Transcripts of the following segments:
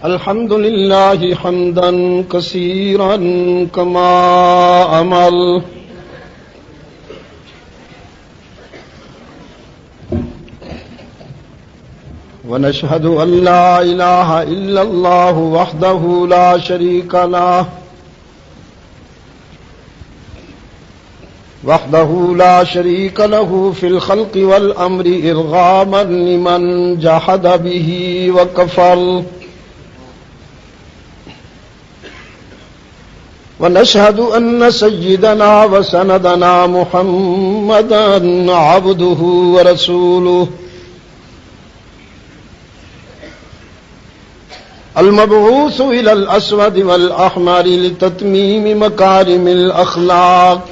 الحمد لله حمدا كثيرا كما أمر ونشهد أن لا إله إلا الله وحده لا شريك له في الخلق والأمر إرغاما لمن جحد به وكفر ونشهد أن سيدنا وسندنا محمدا عبده ورسوله المبعوث إلى الأسود والأحمر لتتميم مكارم الأخلاق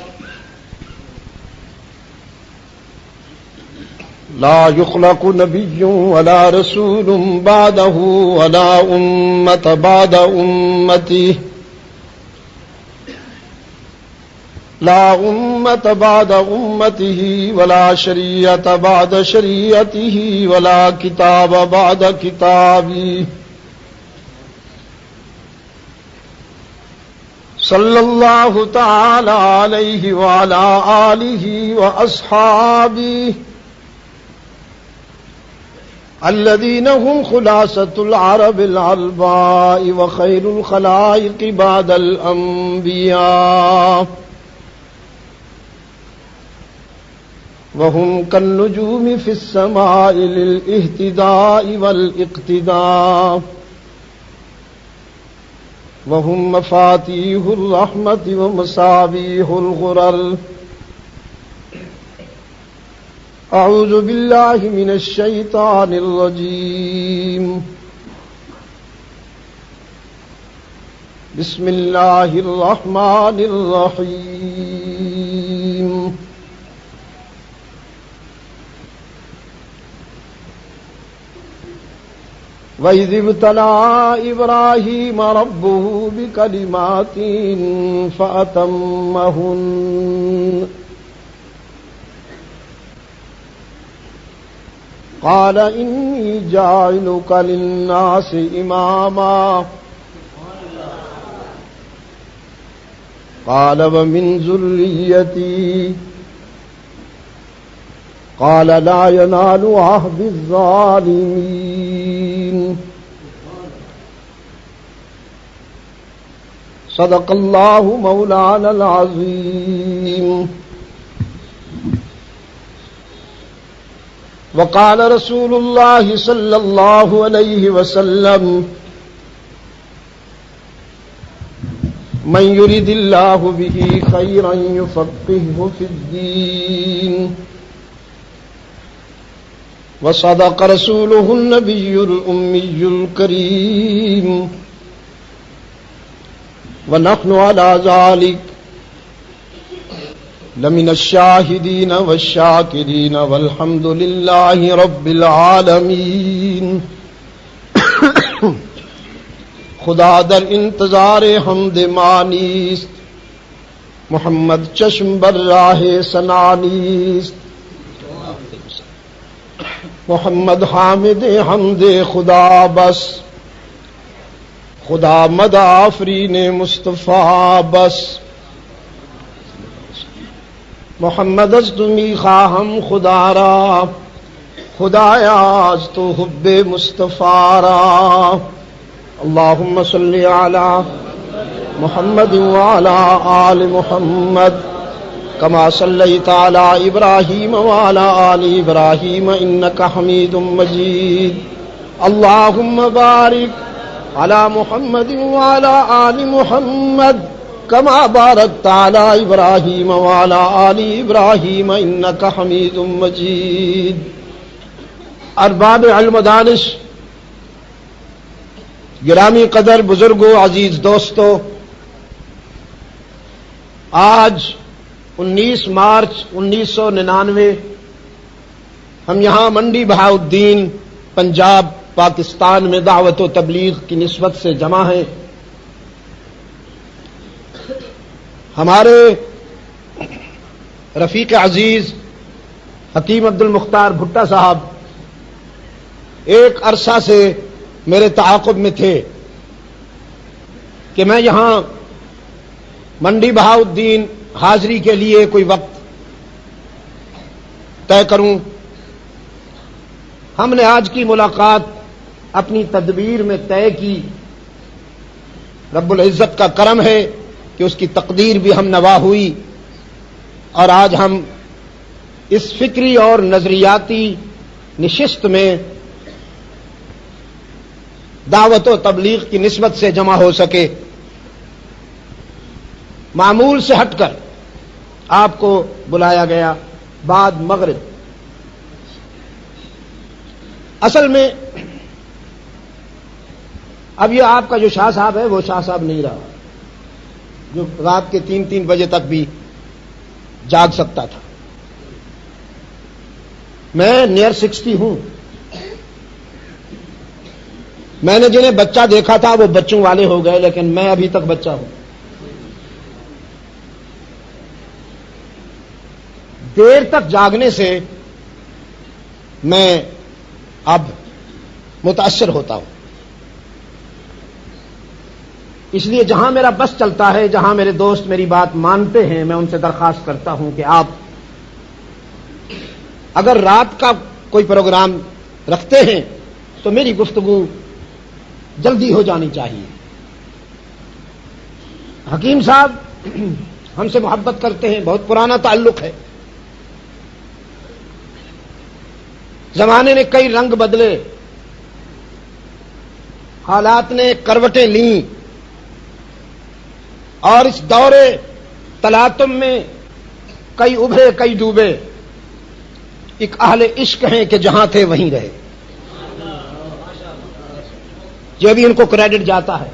لا يخلق نبي ولا رسول بعده ولا أمة بعد أمته ولا شريعة بعد شريعته ولا كتاب بعد كتابه صلى الله تعالى عليه وعلى آله وأصحابه الذين هم خلاصة العرب العلباء وخير الخلائق بعد الأنبياء وهم كالنجوم في السماء للاهتداء والاقتداء وهم مفاتيح الرحمة ومصابيح الغرر أعوذ بالله من الشيطان الرجيم بسم الله الرحمن الرحيم وَإِذِ ابْتَلَىٰ إِبْرَاهِيمَ رَبُّهُ بِكَلِمَاتٍ فَأَتَمَّهُنَّ قَالَ إِنِّي جَاعِلُكَ لِلنَّاسِ إِمَامًا قَالَ وَمِنْ ذُرِّيَّتِي قال لا ينال عهد الظالمين صدق الله مولانا العظيم وقال رسول الله صلى الله عليه وسلم من يريد الله به خيرا يفقهه في الدين وصدق رسوله النبي الأمي الكريم ونحن على ذلك لمن الشاهدين والشاكرين والحمد لله رب العالمين خدا در انتظار حمد مانیست محمد چشم بر راہ سنانیست محمد حامد حمد خدا بس خدا مد آفرین مصطفیٰ بس محمد از تمی خواہم خدا را خدایا از تو حب مصطفیٰ را اللہم صلی علی محمد وعلی آل محمد كما صليت على إبراهيم وعلى آل إبراهيم إنك حميد مجيد اللهم بارك على محمد وعلى آل محمد كما باركت على إبراهيم وعلى آل إبراهيم إنك حميد مجيد ارباب علم دانش گرامی قدر بزرگوں عزیز دوستو، آج 19 مارچ 1999 ہم یہاں منڈی بہاؤالدین پنجاب پاکستان میں دعوت و تبلیغ کی نسبت سے جمع ہیں۔ ہمارے رفیق عزیز حکیم عبد المختار بھٹا صاحب ایک عرصہ سے میرے تعاقب میں تھے کہ میں یہاں منڈی بہاؤالدین حاضری کے لیے کوئی وقت طے کروں. ہم نے آج کی ملاقات اپنی تدبیر میں طے کی. رب العزت کا کرم ہے کہ اس کی تقدیر بھی ہم نوا ہوئی، اور آج ہم اس فکری اور نظریاتی نشست میں دعوت و تبلیغ کی نسبت سے جمع ہو سکے. معمول سے ہٹ کر آپ کو بلایا گیا بعد مغرب. اصل میں اب یہ آپ کا جو شاہ صاحب ہے وہ شاہ صاحب نہیں رہا جو رات کے 3 بجے تک بھی جاگ سکتا تھا. میں نیئر 60 ہوں. میں نے جنہیں بچہ دیکھا تھا وہ بچوں والے ہو گئے، لیکن میں ابھی تک بچہ ہوں. دیر تک جاگنے سے میں اب متاثر ہوتا ہوں. اس لیے جہاں میرا بس چلتا ہے، جہاں میرے دوست میری بات مانتے ہیں، میں ان سے درخواست کرتا ہوں کہ آپ اگر رات کا کوئی پروگرام رکھتے ہیں تو میری گفتگو جلدی ہو جانی چاہیے. حکیم صاحب ہم سے محبت کرتے ہیں، بہت پرانا تعلق ہے. زمانے نے کئی رنگ بدلے، حالات نے کروٹیں لیں، اور اس دور تلاطم میں کئی ابھرے کئی ڈوبے. ایک اہل عشق ہیں کہ جہاں تھے وہیں رہے. یہ بھی ان کو کریڈٹ جاتا ہے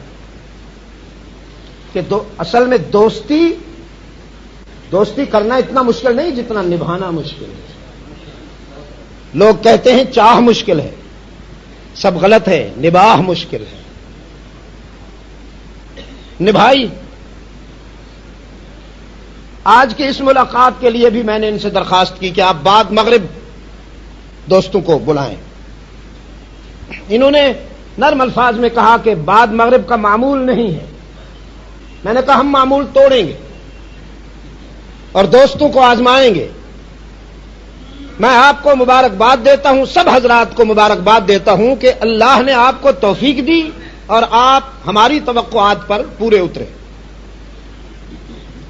کہ اصل میں دوستی کرنا اتنا مشکل نہیں جتنا نبھانا مشکل ہے. لوگ کہتے ہیں چاہ مشکل ہے، سب غلط ہے. نباہ مشکل ہے. نبھائی. آج کی اس ملاقات کے لیے بھی میں نے ان سے درخواست کی کہ آپ بعد مغرب دوستوں کو بلائیں. انہوں نے نرم الفاظ میں کہا کہ بعد مغرب کا معمول نہیں ہے. میں نے کہا ہم معمول توڑیں گے اور دوستوں کو آزمائیں گے. میں آپ کو مبارکباد دیتا ہوں، سب حضرات کو مبارکباد دیتا ہوں کہ اللہ نے آپ کو توفیق دی اور آپ ہماری توقعات پر پورے اترے.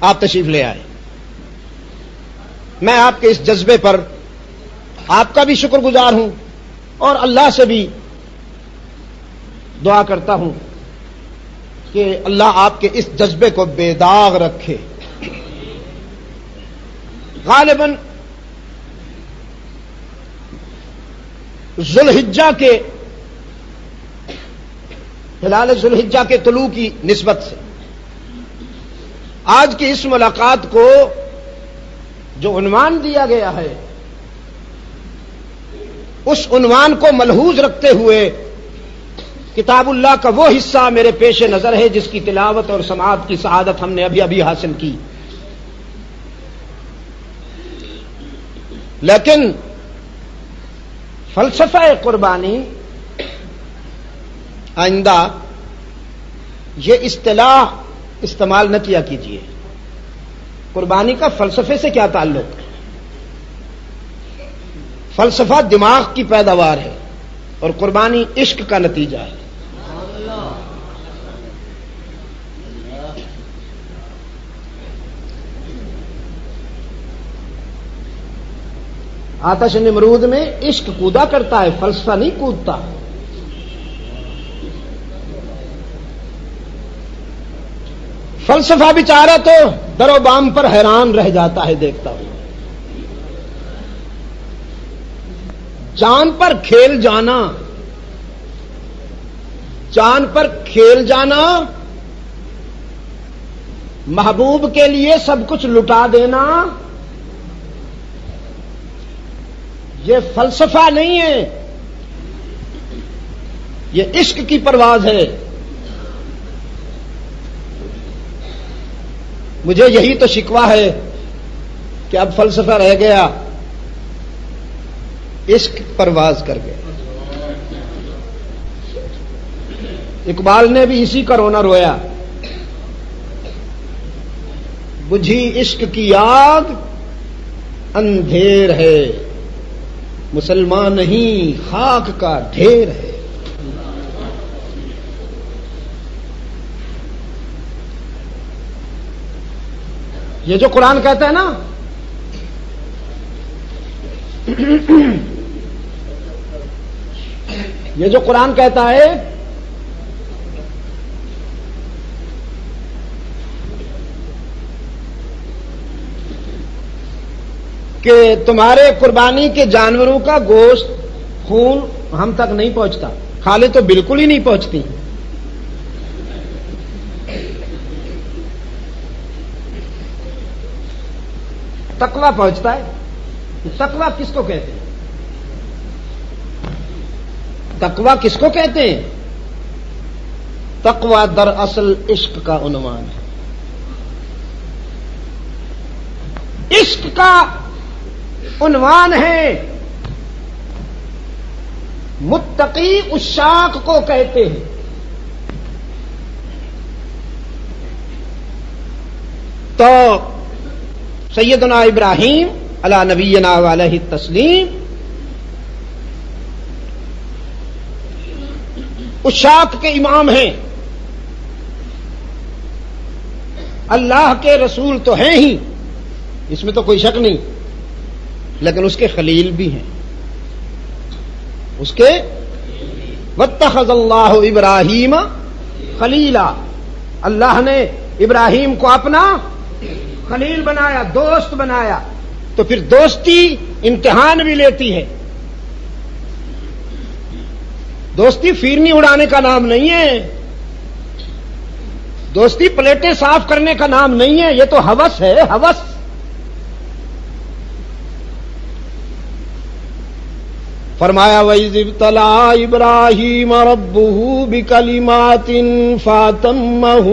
آپ تشریف لے آئے. میں آپ کے اس جذبے پر آپ کا بھی شکر گزار ہوں اور اللہ سے بھی دعا کرتا ہوں کہ اللہ آپ کے اس جذبے کو بے داغ رکھے. غالباً ذوالحجہ کے ہلال ذوالحجہ کے طلوع کی نسبت سے آج کی اس ملاقات کو جو عنوان دیا گیا ہے اس عنوان کو ملحوظ رکھتے ہوئے کتاب اللہ کا وہ حصہ میرے پیش نظر ہے جس کی تلاوت اور سماعت کی سعادت ہم نے ابھی ابھی حاصل کی. لیکن فلسفہ قربانی آئندہ یہ اصطلاح استعمال نہ کیا کیجیے. قربانی کا فلسفے سے کیا تعلق ہے؟ فلسفہ دماغ کی پیداوار ہے اور قربانی عشق کا نتیجہ ہے. آتش نمرود میں عشق کودا کرتا ہے، فلسفہ نہیں کودتا. فلسفہ بیچارہ تو در و بام پر حیران رہ جاتا ہے دیکھتا ہوں. چاند پر کھیل جانا، چاند پر کھیل جانا، محبوب کے لیے سب کچھ لٹا دینا، یہ فلسفہ نہیں ہے، یہ عشق کی پرواز ہے. مجھے یہی تو شکوہ ہے کہ اب فلسفہ رہ گیا، عشق پرواز کر گیا. اقبال نے بھی اسی کا رونا رویا بجھی عشق کی آگ اندھیر ہے، مسلمان نہیں خاک کا ڈھیر ہے۔ یہ جو قرآن کہتا ہے نا، یہ جو قرآن کہتا ہے کہ تمہارے قربانی کے جانوروں کا گوشت خون ہم تک نہیں پہنچتا، کھالے تو بالکل ہی نہیں پہنچتی، تقویٰ پہنچتا ہے۔ تقویٰ کس کو کہتے ہیں؟ تقویٰ کس کو کہتے ہیں؟ تقویٰ دراصل عشق کا عنوان ہے۔ عشق کا عنوان ہے، متقی عشاق کو کہتے ہیں۔ تو سیدنا ابراہیم علی نبینا علیہ التسلیم عشاق کے امام ہیں، اللہ کے رسول تو ہیں ہی، اس میں تو کوئی شک نہیں، لیکن اس کے خلیل بھی ہیں، اس کے واتخذ اللہ ابراہیم خلیلا، اللہ نے ابراہیم کو اپنا خلیل بنایا، دوست بنایا۔ تو پھر دوستی امتحان بھی لیتی ہے، دوستی فیرنی اڑانے کا نام نہیں ہے، دوستی پلیٹیں صاف کرنے کا نام نہیں ہے، یہ تو ہوس ہے، ہوس۔ فرمایا وَإِذِ ابْتَلَىٰ إِبْرَاهِيمَ رَبُّهُ بِكَلِمَاتٍ فَأَتَمَّهُنَّ۔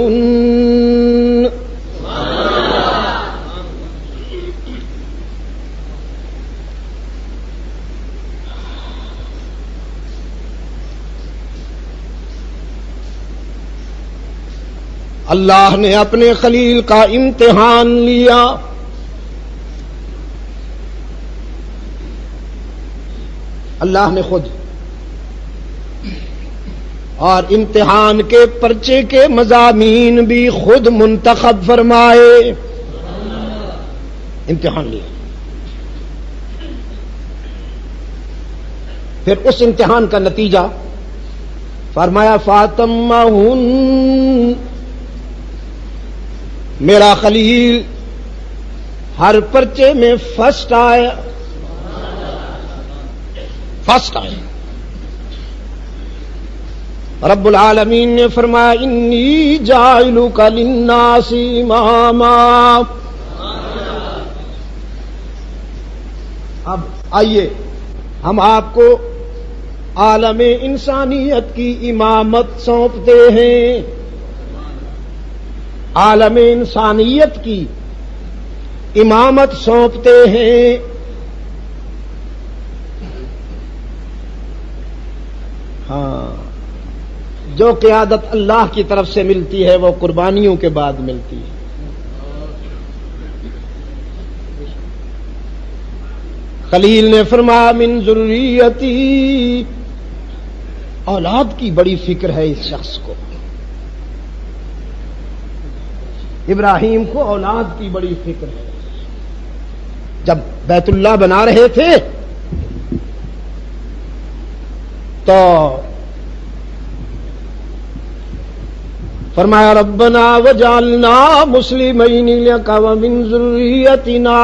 اللہ نے اپنے خلیل کا امتحان لیا، اللہ نے خود، اور امتحان کے پرچے کے مضامین بھی خود منتخب فرمائے، امتحان لیا، پھر اس امتحان کا نتیجہ فرمایا فاتمہن، میرا خلیل ہر پرچے میں فرسٹ آیا، فرسٹ آیا۔ رب العالمین نے فرمایا انی جاعلک للناس اماما۔ اب آئیے ہم آپ کو عالم انسانیت کی امامت سونپتے ہیں، عالم انسانیت کی امامت سونپتے ہیں۔ ہاں، جو قیادت اللہ کی طرف سے ملتی ہے وہ قربانیوں کے بعد ملتی ہے۔ خلیل نے فرمایا من ذریتی، اولاد کی بڑی فکر ہے اس شخص کو، ابراہیم کو اولاد کی بڑی فکر ہے۔ جب بیت اللہ بنا رہے تھے تو فرمایا ربنا وجعلنا مسلمین لک ومن ذریتنا،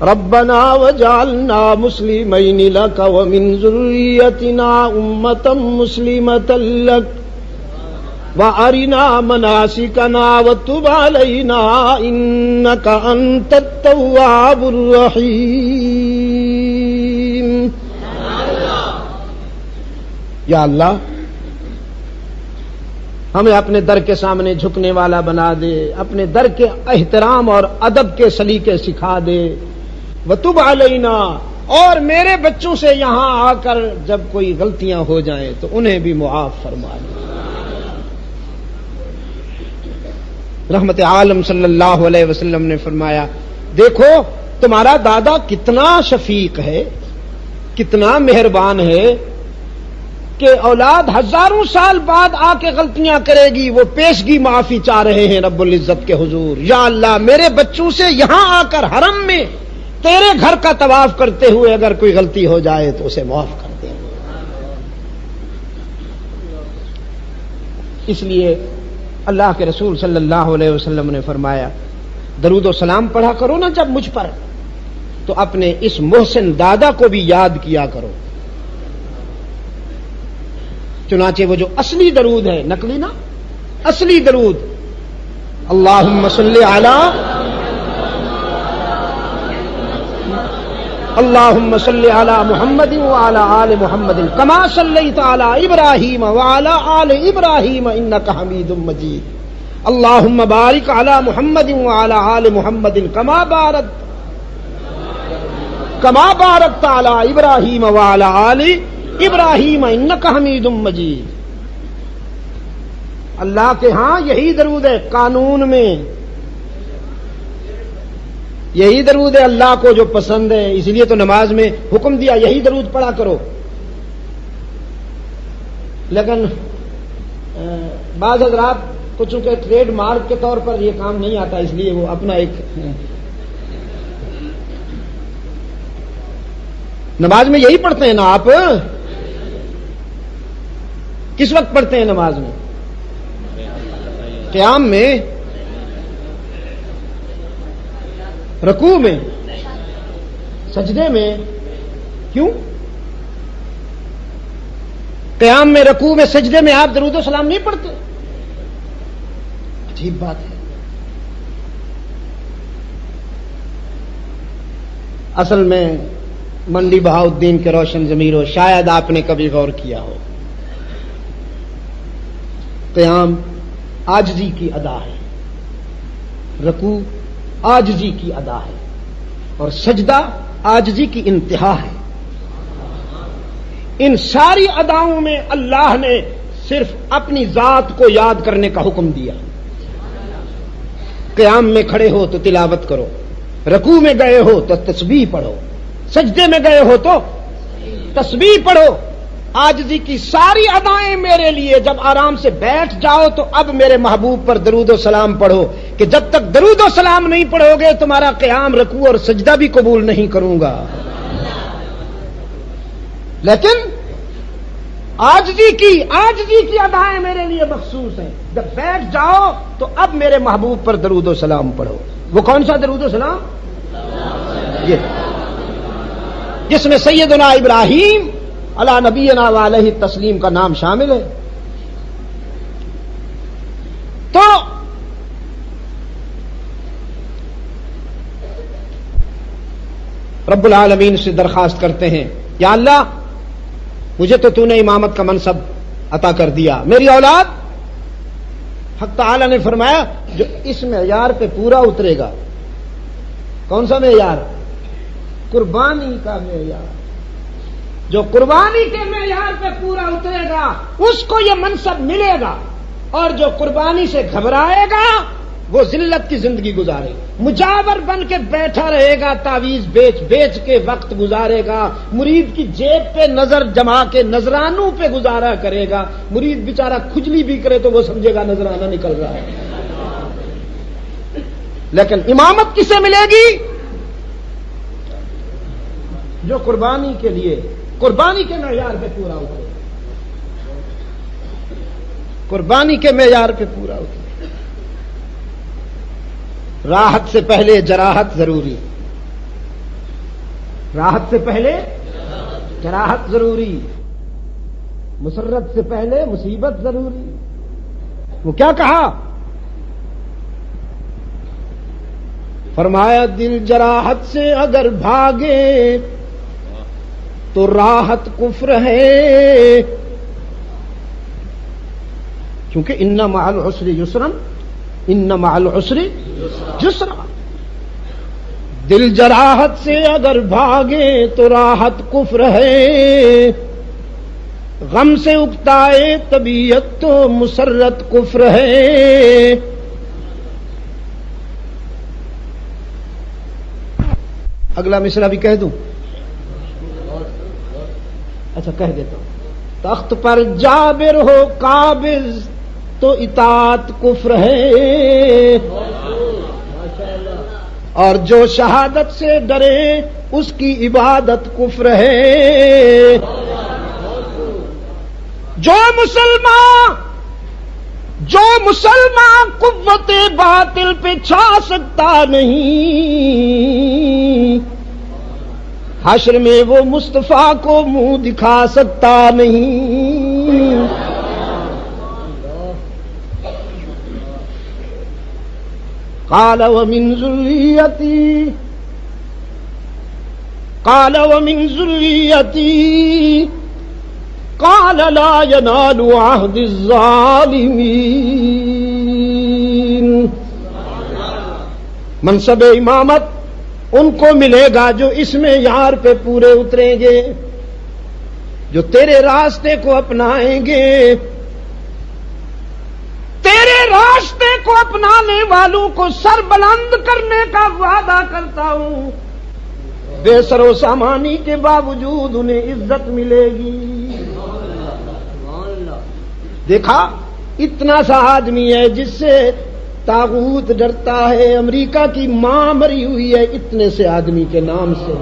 ربنا وجعلنا مسلمین لک ومن ذریتنا امۃ مسلمۃ لک وَأَرِنَا مَنَاسِكَنَا وَتُبْ عَلَيْنَا إِنَّكَ أَنْتَ التَّوَّابُ الرَّحِيمُ۔ یا اللہ ہمیں اپنے در کے سامنے جھکنے والا بنا دے، اپنے در کے احترام اور ادب کے سلیقے سکھا دے، وَتُبْ عَلَيْنَا، اور میرے بچوں سے یہاں آ کر جب کوئی غلطیاں ہو جائیں تو انہیں بھی معاف فرما دے۔ رحمت عالم صلی اللہ علیہ وسلم نے فرمایا، دیکھو تمہارا دادا کتنا شفیق ہے، کتنا مہربان ہے کہ اولاد ہزاروں سال بعد آ کے غلطیاں کرے گی، وہ پیشگی معافی چاہ رہے ہیں رب العزت کے حضور، یا اللہ میرے بچوں سے یہاں آ کر حرم میں تیرے گھر کا طواف کرتے ہوئے اگر کوئی غلطی ہو جائے تو اسے معاف کر دے۔ اس لیے اللہ کے رسول صلی اللہ علیہ وسلم نے فرمایا، درود و سلام پڑھا کرو نا جب مجھ پر، تو اپنے اس محسن دادا کو بھی یاد کیا کرو۔ چنانچہ وہ جو اصلی درود ہے، نقلی نا، اصلی درود، اللہم صلی علی اللہم صلی علی محمد وعلی آل محمد کما صلیت علی ابراہیم وعلی آل ابراہیم انک حمید مجید، اللہم بارک علی محمد وعلی آل محمد کما بارکت علی ابراہیم وعلی آل ابراہیم انک حمید مجید۔ اللہ کے ہاں یہی درود ہے، قانون میں یہی درود ہے اللہ کو جو پسند ہے، اس لیے تو نماز میں حکم دیا یہی درود پڑھا کرو۔ لیکن بعض حضرات کو چونکہ ٹریڈ مارک کے طور پر یہ کام نہیں آتا، اس لیے وہ اپنا ایک نماز میں یہی پڑھتے ہیں نا۔ آپ کس وقت پڑھتے ہیں نماز میں؟ قیام میں، رکوع میں، سجدے میں۔ کیوں؟ قیام میں، رکوع میں، سجدے میں آپ درود و سلام نہیں پڑھتے؟ عجیب بات ہے۔ اصل میں منڈی بہاؤالدین کے روشن ضمیروں، شاید آپ نے کبھی غور کیا ہو، قیام عاجزی کی ادا ہے، رکوع عاجزی کی ادا ہے، اور سجدہ عاجزی کی انتہا ہے۔ ان ساری اداؤں میں اللہ نے صرف اپنی ذات کو یاد کرنے کا حکم دیا۔ قیام میں کھڑے ہو تو تلاوت کرو، رکوع میں گئے ہو تو تسبیح پڑھو، سجدے میں گئے ہو تو تسبیح پڑھو۔ عاجزی کی ساری ادائیں میرے لیے، جب آرام سے بیٹھ جاؤ تو اب میرے محبوب پر درود و سلام پڑھو، کہ جب تک درود و سلام نہیں پڑھو گے تمہارا قیام، رکوع اور سجدہ بھی قبول نہیں کروں گا۔ لیکن عاجزی کی ادائیں میرے لیے مخصوص ہیں، جب بیٹھ جاؤ تو اب میرے محبوب پر درود و سلام پڑھو۔ وہ کون سا درود و سلام؟ یہ جس میں سیدنا ابراہیم علی نبینا وعلیہ التسلیم کا نام شامل ہے۔ تو رب العالمین سے درخواست کرتے ہیں، یا اللہ مجھے تو نے امامت کا منصب عطا کر دیا، میری اولاد، حق تعالی نے فرمایا جو اس معیار پہ پورا اترے گا۔ کون سا معیار؟ قربانی کا معیار۔ جو قربانی کے معیار پہ پورا اترے گا اس کو یہ منصب ملے گا، اور جو قربانی سے گھبرائے گا وہ ذلت کی زندگی گزارے گا، مجاور بن کے بیٹھا رہے گا، تعویذ بیچ بیچ کے وقت گزارے گا، مرید کی جیب پہ نظر جما کے نذرانوں پہ گزارا کرے گا۔ مرید بیچارہ کھجلی بھی کرے تو وہ سمجھے گا نذرانہ نکل رہا ہے۔ لیکن امامت کسے ملے گی؟ جو قربانی کے لیے، قربانی کے معیار پہ پورا اترے، قربانی کے معیار پہ پورا اترے۔ راحت سے پہلے جراحت ضروری، راحت سے پہلے جراحت ضروری، مسرت سے پہلے مصیبت ضروری۔ وہ کیا کہا؟ فرمایا دل جراحت سے اگر بھاگے تو راحت کفر ہے، کیونکہ ان مع العسر یسرا، ان مع العسر یسرا۔ دل جراحت سے اگر بھاگے تو راحت کفر ہے، غم سے اکتائے طبیعت تو مسرت کفر ہے۔ اگلا مصرع بھی کہہ دوں؟ اچھا کہہ دیتا ہوں. تخت پر جابر ہو قابض تو اطاعت کفر ہے، اور جو شہادت سے ڈرے اس کی عبادت کفر ہے. جو مسلمان قوت باطل پہ چھا سکتا نہیں، حشر میں وہ مصطفیٰ کو منہ دکھا سکتا نہیں. قال ومن ذریتی قال لا ينال عهد الظالمین. منصب امامت ان کو ملے گا جو اس میں یار پہ پورے اتریں گے، جو تیرے راستے کو اپنائیں گے. تیرے راستے کو اپنانے والوں کو سر بلند کرنے کا وعدہ کرتا ہوں، بے سر و سامانی کے باوجود انہیں عزت ملے گی. دیکھا اتنا سا آدمی ہے جس سے طاغوت ڈرتا ہے، امریکہ کی ماں مری ہوئی ہے اتنے سے آدمی کے نام سے.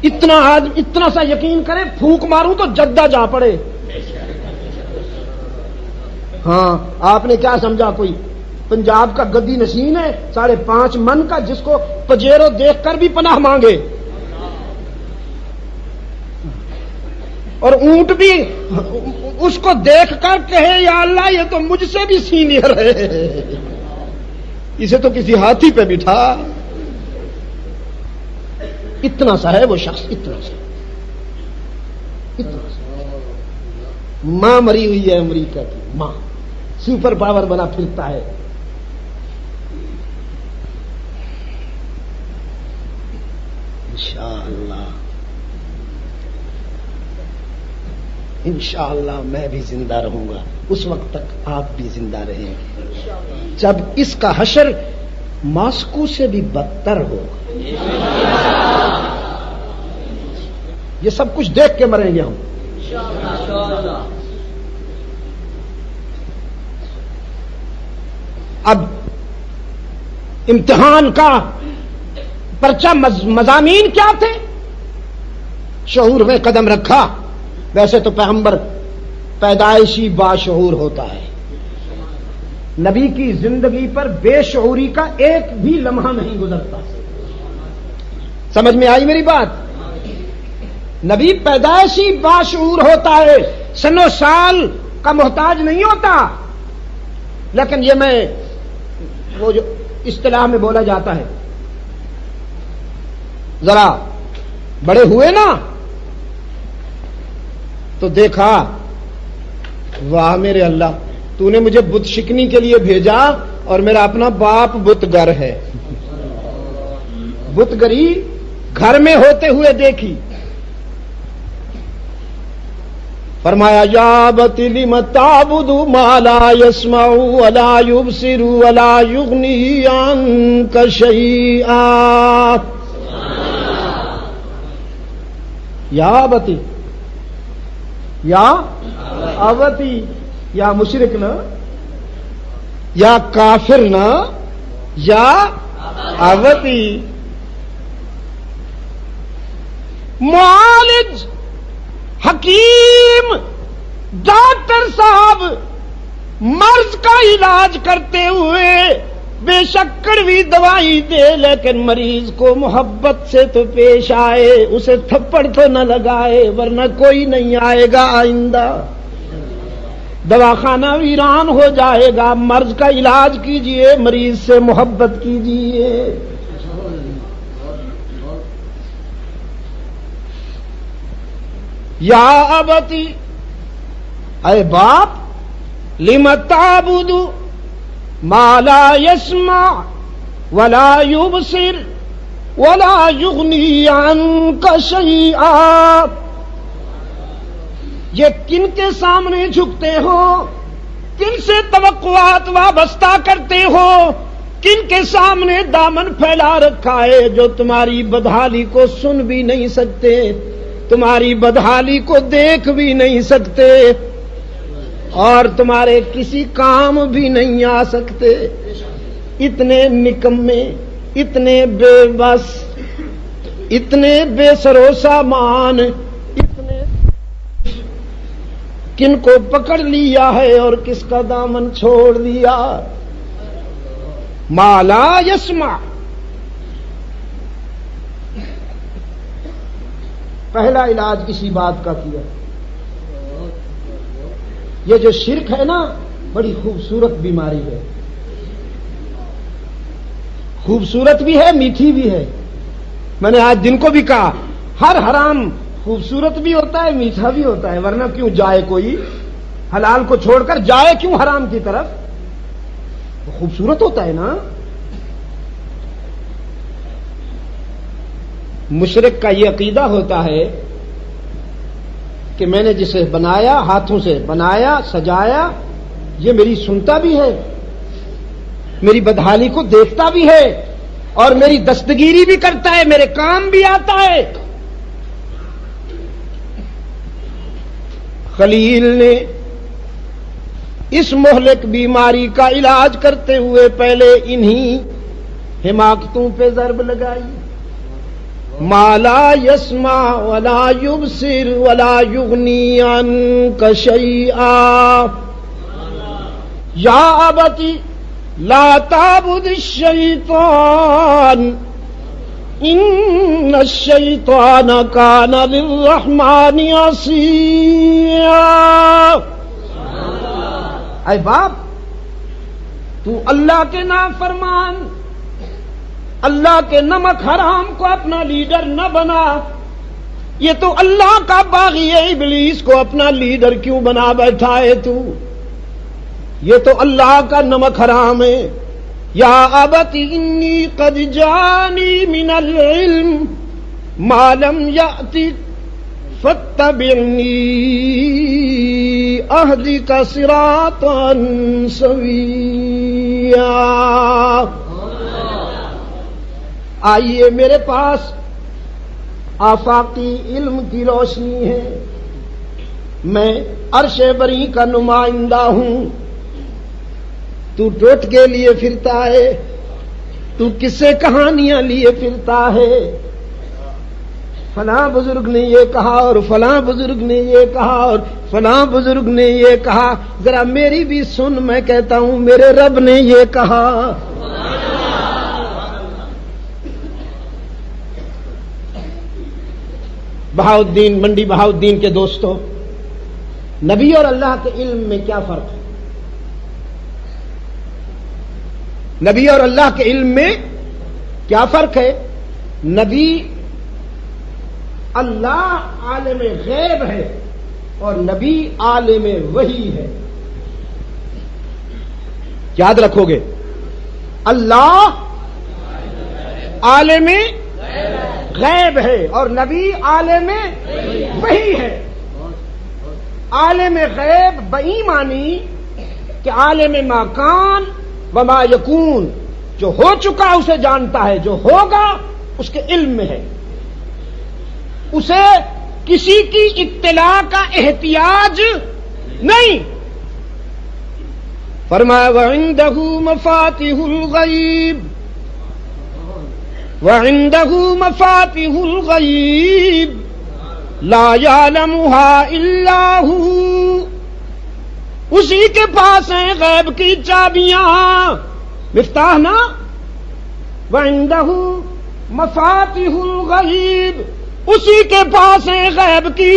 اتنا سا یقین کرے پھونک ماروں تو جدہ جا پڑے. ہاں آپ نے کیا سمجھا کوئی پنجاب کا گدی نشین ہے 5.5 من کا جس کو پجیرو دیکھ کر بھی پناہ مانگے، اور اونٹ بھی اس کو دیکھ کر کہے یا اللہ یہ تو مجھ سے بھی سینئر ہے، اسے تو کسی ہاتھی پہ بٹھا. اتنا سا ہے وہ شخص، اتنا سا ماں مری ہوئی ہے امریکہ کی ماں، سپر پاور بنا پھرتا ہے. انشاءاللہ میں بھی زندہ رہوں گا، اس وقت تک آپ بھی زندہ رہیں جب اس کا حشر ماسکو سے بھی بدتر ہوگا. یہ سب کچھ دیکھ کے مریں گے ہم. اب امتحان کا پرچہ مضامین کیا تھے؟ شعور میں قدم رکھا. ویسے تو پیغمبر پیدائشی باشعور ہوتا ہے، نبی کی زندگی پر بے شعوری کا ایک بھی لمحہ نہیں گزرتا. سمجھ میں آئی میری بات؟ نبی پیدائشی باشعور ہوتا ہے، سن و سال کا محتاج نہیں ہوتا. لیکن یہ میں وہ جو اصطلاح میں بولا جاتا ہے، ذرا بڑے ہوئے نا تو دیکھا واہ میرے اللہ تو نے مجھے بت شکنی کے لیے بھیجا اور میرا اپنا باپ بت گر ہے. بت گری گھر میں ہوتے ہوئے دیکھی. فرمایا یا ابتی لم تعبد ما لا يسمع ولا يبصر ولا يغني عنك شيئا. یا ابتی، یا ابتی، یا مشرک نہ، یا کافر نہ، یا ابتی. معالج، حکیم، ڈاکٹر صاحب مرض کا علاج کرتے ہوئے بے شک کڑوی دوائی دے، لیکن مریض کو محبت سے تو پیش آئے، اسے تھپڑ تو نہ لگائے ورنہ کوئی نہیں آئے گا آئندہ. دواخانہ ویران ہو جائے گا. مرض کا علاج کیجئے، مریض سے محبت کیجئے. یا ابتی، اے باپ، لم تعبد ما لا يسمع ولا يبصر ولا يغني عنك شيئا. یہ کن کے سامنے جھکتے ہو، کن سے توقعات وابستہ کرتے ہو کن کے سامنے دامن پھیلا رکھا ہے جو تمہاری بدحالی کو سن بھی نہیں سکتے، تمہاری بدحالی کو دیکھ بھی نہیں سکتے، اور تمہارے کسی کام بھی نہیں آ سکتے. اتنے نکمے، اتنے بے بس، اتنے بے سرو سامان، اتنے کن کو پکڑ لیا ہے اور کس کا دامن چھوڑ دیا. ما لا یسمع، پہلا علاج اسی بات کا کیا. یہ جو شرک ہے نا، بڑی خوبصورت بیماری ہے، خوبصورت بھی ہے، میٹھی بھی ہے. میں نے آج دن کو بھی کہا، ہر حرام خوبصورت بھی ہوتا ہے، میٹھا بھی ہوتا ہے، ورنہ کیوں جائے کوئی حلال کو چھوڑ کر جائے کیوں حرام کی طرف؟ وہ خوبصورت ہوتا ہے نا. مشرک کا یہ عقیدہ ہوتا ہے کہ میں نے جسے بنایا، ہاتھوں سے بنایا، سجایا، یہ میری سنتا بھی ہے، میری بدحالی کو دیکھتا بھی ہے، اور میری دستگیری بھی کرتا ہے، میرے کام بھی آتا ہے. خلیل نے اس مہلک بیماری کا علاج کرتے ہوئے پہلے انہی حماقتوں پہ ضرب لگائی. ما لا يسمع ولا يبصر ولا يغني عنك شيئا يا أبت لا تعبد الشيطان إن الشيطان كان للرحمن عصيا. اے باپ، تو اللہ کے نافرمان، اللہ کے نمک حرام کو اپنا لیڈر نہ بنا. یہ تو اللہ کا باغی ہے، ابلیس کو اپنا لیڈر کیوں بنا بیٹھا ہے تو؟ یہ تو اللہ کا نمک حرام ہے. یا ابت انی قد جانی من العلم ما لم یأتک فاتبعنی اہدک صراطا سویا. آئیے میرے پاس آفاقی علم کی روشنی ہے، میں عرش بری کا نمائندہ ہوں. تو ٹوٹکے لیے پھرتا ہے، تو قصے کہانیاں لیے پھرتا ہے. فلاں بزرگ نے یہ کہا اور فلاں بزرگ نے یہ کہا اور فلاں بزرگ نے یہ کہا، ذرا میری بھی سن. میں کہتا ہوں میرے رب نے یہ کہا. بہاؤالدین، منڈی بہاؤالدین کے دوستوں، نبی اور اللہ کے علم میں کیا فرق ہے؟ نبی اور اللہ کے علم میں کیا فرق ہے؟ نبی اللہ عالم غیب ہے اور نبی عالم وحی ہے. یاد رکھو گے، اللہ عالم غیب ہے اور نبی عالم وحی ہے. عالم غیب بایمانی کہ عالم ما کان وما یکون، جو ہو چکا اسے جانتا ہے، جو ہوگا اس کے علم میں ہے، اسے کسی کی اطلاع کا احتیاج نہیں. فرمایا وعنده مفاتیح الغیب، وعنده مفاتيح الغيب لا يعلمها الا هو. اسی کے پاس ہیں غیب کی چابیاں، مفتاح نا. وعنده مفاتيح الغيب، اسی کے پاس ہیں غیب کی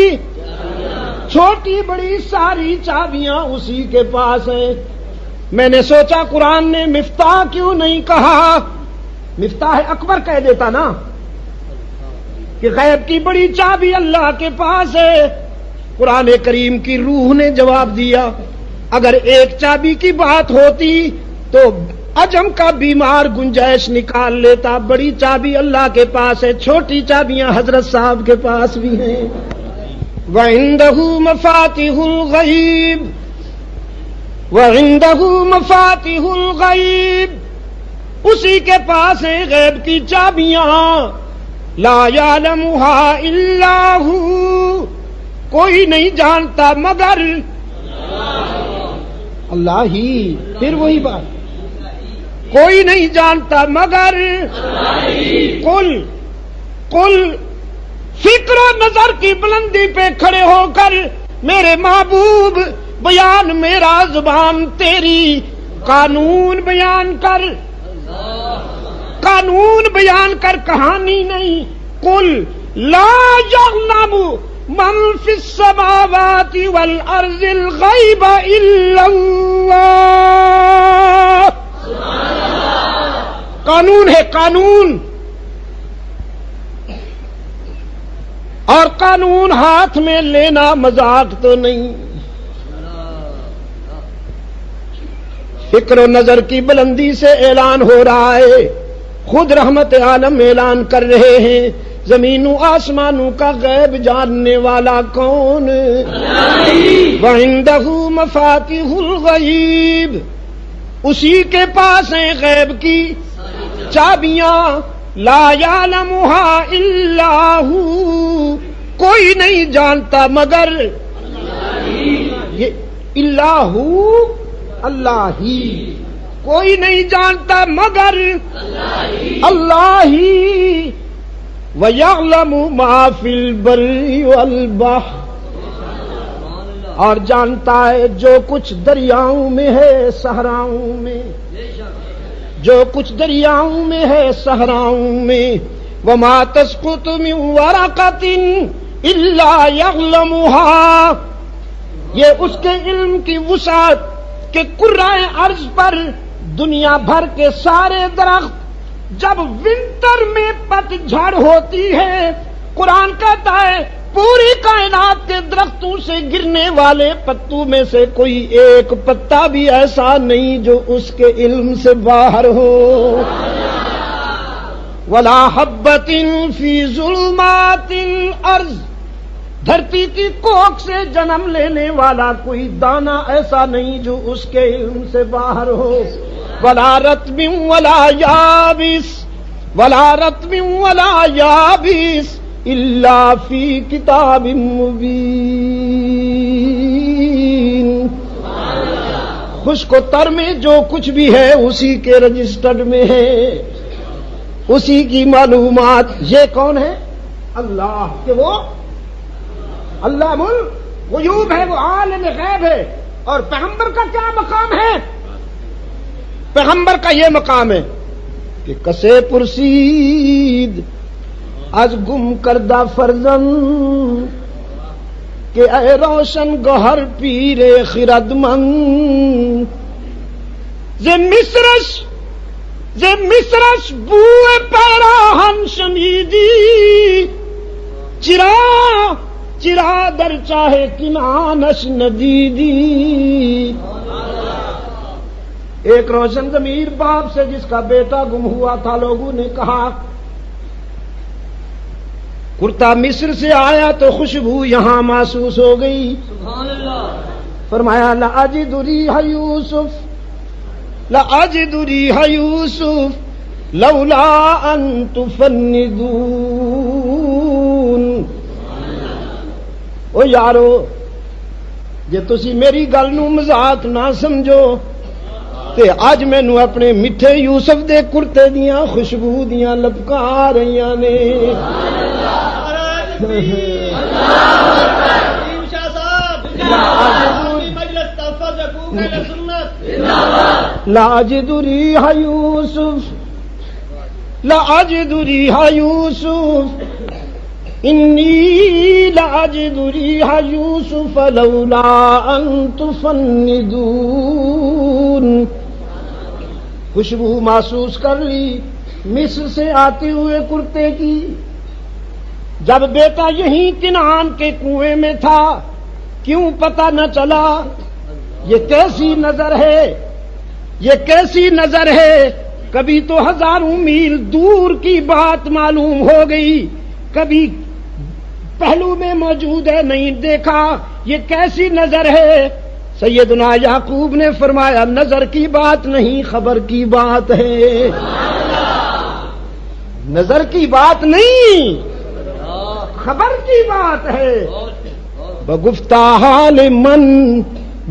چھوٹی بڑی ساری چابیاں اسی کے پاس ہیں. میں نے سوچا قرآن نے مفتاح کیوں نہیں کہا؟ مفتاح اکبر کہہ دیتا نا کہ غیب کی بڑی چابی اللہ کے پاس ہے. قرآن کریم کی روح نے جواب دیا، اگر ایک چابی کی بات ہوتی تو عجم کا بیمار گنجائش نکال لیتا. بڑی چابی اللہ کے پاس ہے، چھوٹی چابیاں حضرت صاحب کے پاس بھی ہیں. وعنده مفاتيح الغیب، وعنده مفاتيح الغیب اسی کے پاس ہیں غیب کی چابیاں، لا یعلمھا الا ہو، کوئی نہیں جانتا مگر اللہ ہی. پھر وہی بات، کوئی نہیں جانتا مگر قل فکر و نظر کی بلندی پہ کھڑے ہو کر میرے محبوب بیان میرا زبان تیری، قانون بیان کر، قانون بیان کر، کہانی نہیں. قل لا یعلم من فی السماوات والارض الغیب الا اللہ. قانون ہے، قانون، اور قانون ہاتھ میں لینا مذاق تو نہیں. فکر و نظر کی بلندی سے اعلان ہو رہا ہے، خود رحمت عالم اعلان کر رہے ہیں، زمینوں آسمانوں کا غیب جاننے والا کون؟ وَعِندَهُ مَفَاتِحُ الْغَیْبِ، اسی کے پاس ہیں غیب کی چابیاں، لا یعلمھا الا ہو، کوئی نہیں جانتا مگر یہ الا ہو، اللہ ہی، کوئی نہیں جانتا مگر اللہ ہی. وَيَعْلَمُ مَا فِي الْبَرِّ وَالْبَحْرِ، اور جانتا ہے جو کچھ دریاؤں میں ہے صحراؤں میں، جو کچھ دریاؤں میں ہے صحراؤں میں. وَمَا تَسْقُطُ مِنْ وَرَقَةٍ إِلَّا يَعْلَمُهَا، یہ اس کے علم کی وسعت کہ کرۂ ارض پر دنیا بھر کے سارے درخت جب ونٹر میں پت جھڑ ہوتی ہے، قرآن کہتا ہے پوری کائنات کے درختوں سے گرنے والے پتوں میں سے کوئی ایک پتا بھی ایسا نہیں جو اس کے علم سے باہر ہو. وَلَا حَبَّةٍ فِي ظُلُمَاتِ الْأَرْضِ، دھرتی کی کوکھ سے جنم لینے والا کوئی دانہ ایسا نہیں جو اس کے علم سے باہر ہو. وَلَا رَطْبٍ وَلَا يَابِسٍ، وَلَا رَطْبٍ وَلَا يَابِسٍ إِلَّا فِي كِتَابٍ مُبِينٍ. خشک و تر میں جو کچھ بھی ہے اسی کے رجسٹرڈ میں ہے، اسی کی معلومات. یہ کون ہے؟ اللہ، کہ وہ علام الغیوب ہے، وہ عالم غیب ہے. اور پیغمبر کا کیا مقام ہے؟ پیغمبر کا یہ مقام ہے کہ کسے پرسید از گم کردہ فرزند، کہ اے روشن گوہر پیر خردمند، ز مصرش بوئے پیراہن شنیدی، چرا در چاہے کنانش ندیدی. ایک روشن ضمیر باپ سے جس کا بیٹا گم ہوا تھا، لوگوں نے کہا کرتا مصر سے آیا تو خوشبو یہاں محسوس ہو گئی. فرمایا لأجد ریح یوسف، لأجد ریح یوسف لولا ان تفندون. او یارو جے تسی میری گل نو مذاق نہ سمجھو تے اج مینوں اپنے میٹھے یوسف دے کرتے دیاں خوشبو دیاں لپکاں آ رہیاں نے. لأجد ریح یوسف، لأجد ریح یوسف، انی لأجد ریح یوسف لولا ان تفندون. خوشبو محسوس کر لی مصر سے آتے ہوئے کرتے کی. جب بیٹا یہیں کنعان کے کنویں میں تھا کیوں پتہ نہ چلا؟ یہ کیسی نظر ہے، یہ کیسی نظر ہے؟ کبھی تو ہزاروں میل دور کی بات معلوم ہو گئی، کبھی پہلو میں موجود ہے نہیں دیکھا. یہ کیسی نظر ہے؟ سیدنا یعقوب نے فرمایا نظر کی بات نہیں خبر کی بات ہے، نظر کی بات نہیں خبر کی بات ہے۔ بگفتہ حال من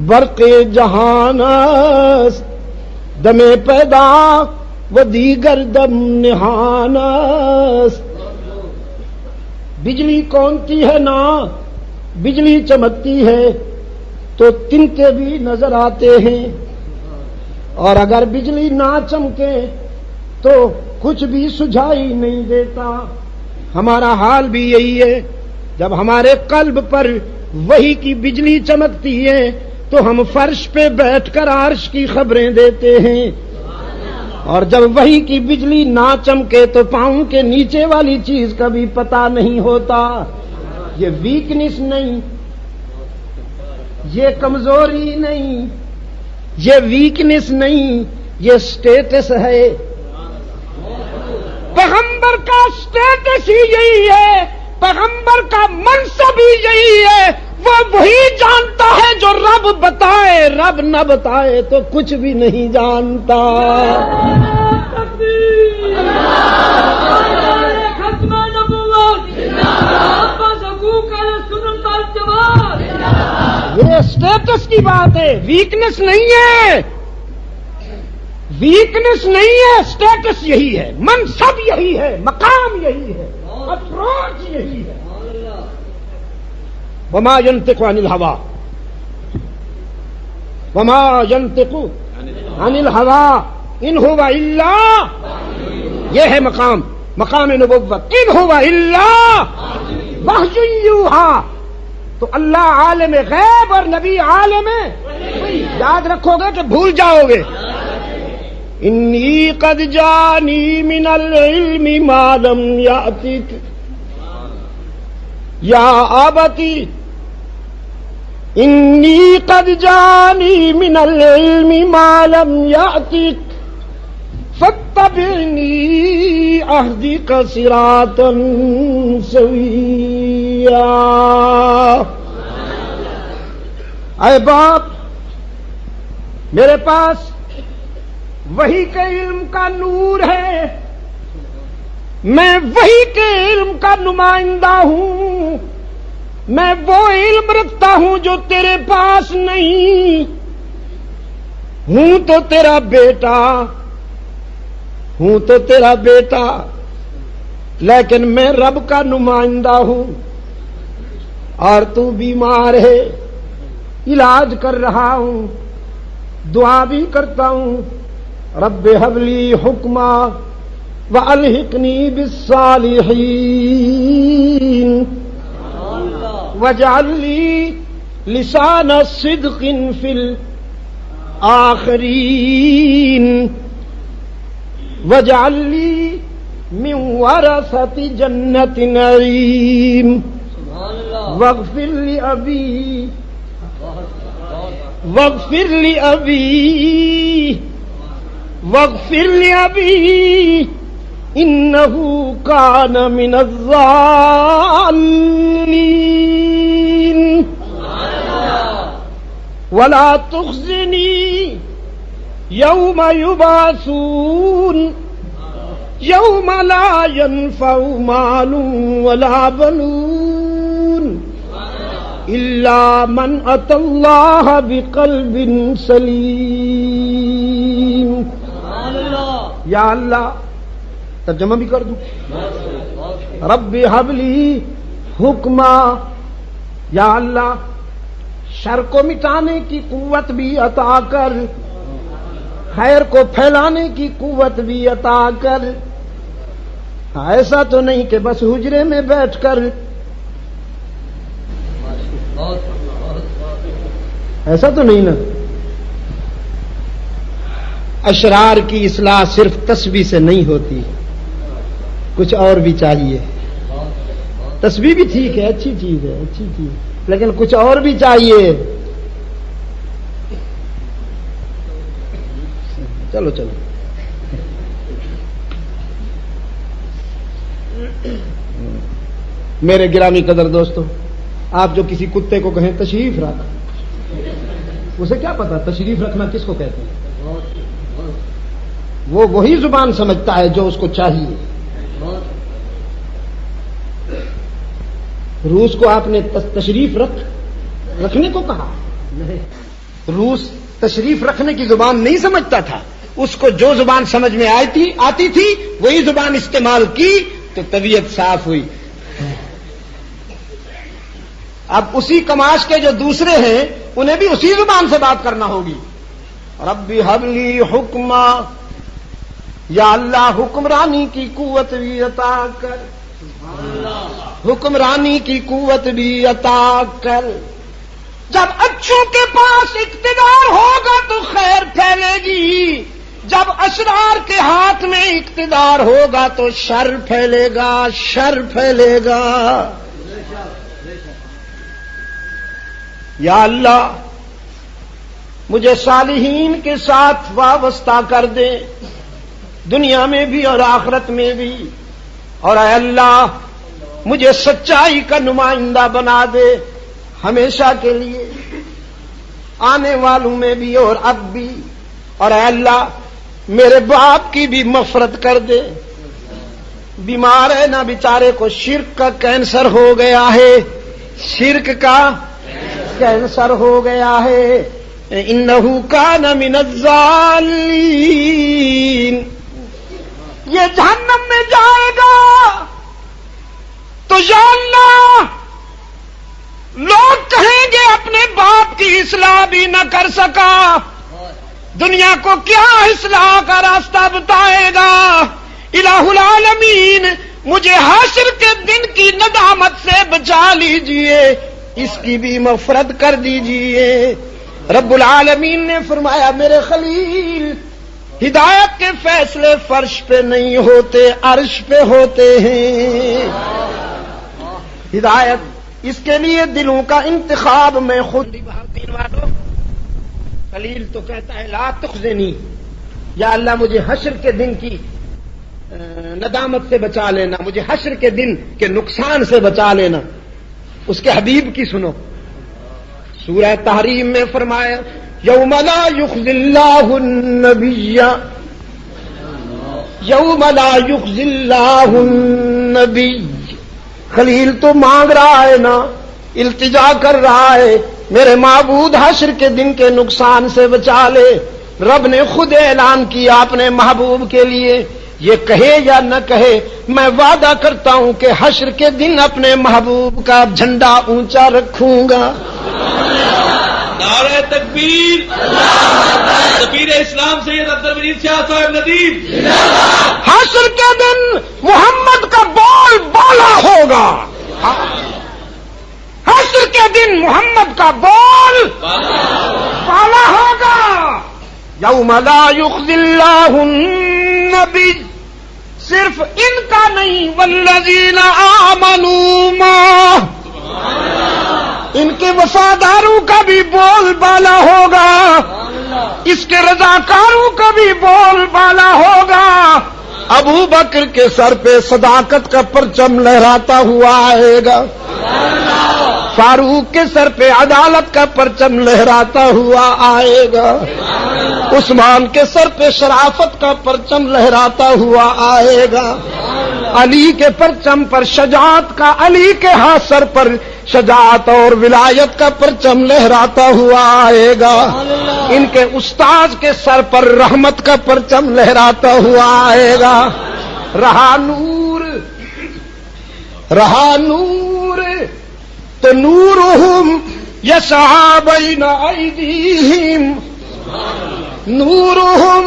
برق جہان است، دم پیدا و دیگر دم نہان است۔ بجلی کونتی ہے نا، بجلی چمکتی ہے تو تنکے بھی نظر آتے ہیں، اور اگر بجلی نہ چمکے تو کچھ بھی سجھائی نہیں دیتا۔ ہمارا حال بھی یہی ہے، جب ہمارے قلب پر وحی کی بجلی چمکتی ہے تو ہم فرش پہ بیٹھ کر عرش کی خبریں دیتے ہیں، اور جب وحی کی بجلی نہ چمکے تو پاؤں کے نیچے والی چیز کا بھی پتہ نہیں ہوتا۔ یہ ویکنس نہیں، یہ کمزوری نہیں، یہ ویکنس نہیں، یہ سٹیٹس ہے۔ پیغمبر کا سٹیٹس ہی یہی ہے، پیغمبر کا منصب ہی یہی ہے۔ وہ وہی جانتا ہے جو رب بتائے، رب نہ بتائے تو کچھ بھی نہیں جانتا۔ یہ سٹیٹس کی بات ہے، ویکنس نہیں ہے، ویکنس نہیں ہے، سٹیٹس یہی ہے، منصب یہی ہے، مقام یہی ہے، اپروچ یہی ہے۔ وما ينطق عن الهوى وما ينطق عن الهوى ان هو الا، یہ ہے مقام، مقام نبوت، ان هو الا وحی یوحی۔ تو اللہ عالم غیب اور نبی عالم یاد رکھو گے کہ بھول جاؤ گے۔ انی قد جانی من العلم ما لم یأتک یا ابتی، انی قد جانی من العلم ما لم یأتک فاتبعنی اہدک صراطا سویا۔ اے باپ، میرے پاس وحی کے علم کا نور ہے، میں وحی کے علم کا نمائندہ ہوں، میں وہ علم رکھتا ہوں جو تیرے پاس نہیں، ہوں تو تیرا بیٹا، ہوں تو تیرا بیٹا، لیکن میں رب کا نمائندہ ہوں، اور تو بیمار ہے، علاج کر رہا ہوں، دعا بھی کرتا ہوں، رب هب لی حکما والحقنی بالصالحین واجعل لی لسان صدق فی الاخرین واجعل لی من ورثۃ جنۃ نعیم واغفر لأبی واغفر لأبی انہ کان من الضالین ولا تخزنی یوم یبعثون یوم لا ینفع مال ولا بنون الا من اتی اللہ بقلب سلیم۔ یا اللہ، ترجمہ بھی کر دوں، رب ہب لی حکما، یا اللہ شر کو مٹانے کی قوت بھی عطا کر، خیر کو پھیلانے کی قوت بھی عطا کر۔ ایسا تو نہیں کہ بس حجرے میں بیٹھ کر، ایسا تو نہیں نا۔ اشرار کی اصلاح صرف تسبیح سے نہیں ہوتی، کچھ اور بھی چاہیے۔ تسبیح بھی ٹھیک ہے، اچھی چیز ہے، اچھی چیز، لیکن کچھ اور بھی چاہیے۔ چلو چلو، میرے گرامی قدر دوستو، آپ جو کسی کتے کو کہیں تشریف رکھ، اسے کیا پتا تشریف رکھنا کس کو کہتے ہیں؟ وہ وہی زبان سمجھتا ہے جو اس کو چاہیے. روس کو آپ نے تشریف رکھنے کو کہا؟ نہیں. روس تشریف رکھنے کی زبان نہیں سمجھتا تھا. اس کو جو زبان سمجھ میں آتی تھی وہی زبان استعمال کی تو طبیعت صاف ہوئی. اب اسی کماش کے جو دوسرے ہیں انہیں بھی اسی زبان سے بات کرنا ہوگی. ربی حبلی حکما، یا اللہ حکمرانی کی قوت بھی عطا کر، حکمرانی کی قوت بھی عطا کر. جب اچھوں کے پاس اقتدار ہوگا تو خیر پھیلے گی، جب اشرار کے ہاتھ میں اقتدار ہوگا تو شر پھیلے گا، شر پھیلے گا. یا اللہ مجھے صالحین کے ساتھ وابستہ کر دے، دنیا میں بھی اور آخرت میں بھی. اور اے اللہ مجھے سچائی کا نمائندہ بنا دے ہمیشہ کے لیے، آنے والوں میں بھی اور اب بھی. اور اے اللہ میرے باپ کی بھی مغفرت کر دے، بیمار ہے نا بیچارے کو شرک کا کینسر ہو گیا ہے، شرک کا کینسر ہو گیا ہے. انہ کان من الضالین، یہ جہنم میں جائے گا تو یا اللہ لوگ کہیں گے اپنے باپ کی اصلاح بھی نہ کر سکا، دنیا کو کیا اصلاح کا راستہ بتائے گا. الہ العالمین مجھے حشر کے دن کی ندامت سے بچا لیجئے، اس کی بھی مغفرت کر دیجئے. رب العالمین نے فرمایا میرے خلیل ہدایت کے فیصلے فرش پہ نہیں ہوتے، عرش پہ ہوتے ہیں. ہدایت اس کے لیے دلوں کا انتخاب میں خود. دین والوں خلیل تو کہتا ہے لا تخزنی، یا اللہ مجھے حشر کے دن کی ندامت سے بچا لینا، مجھے حشر کے دن کے نقصان سے بچا لینا. اس کے حبیب کی سنو، سورہ تحریم میں فرمایا یوم لا یخزی اللہ النبی، یوم لا یخزی اللہ النبی. خلیل تو مانگ رہا ہے نا، التجا کر رہا ہے میرے معبود حشر کے دن کے نقصان سے بچا لے. رب نے خود اعلان کیا اپنے محبوب کے لیے، یہ کہے یا نہ کہے میں وعدہ کرتا ہوں کہ حشر کے دن اپنے محبوب کا جھنڈا اونچا رکھوں گا. نعرہ تکبیر، سفیر اسلام سید عبد المجید شاہ صاحب ندیم. حشر کے دن محمد کا بول بالا ہوگا، حشر کے دن محمد کا بول بالا ہوگا. یوم لا یخزی اللہ النبی، صرف ان کا نہیں والذین آمنوا معہ، ان کے وفاداروں کا بھی بول بالا ہوگا، اس کے رضاکاروں کا بھی بول بالا ہوگا. ابو بکر کے سر پہ صداقت کا پرچم لہراتا ہوا آئے گا، فاروق کے سر پہ عدالت کا پرچم لہراتا ہوا آئے گا، عثمان کے سر پہ شرافت کا پرچم لہراتا ہوا آئے گا، علی کے پرچم پر شجاعت کا، علی کے ہاتھ سر پر شجاعت اور ولایت کا پرچم لہراتا ہوا آئے گا، ان کے استاذ کے سر پر رحمت کا پرچم لہراتا ہوا آئے گا. رہا نور، رہا نور تو نورہم یسعی بین ایدیہم، نورہم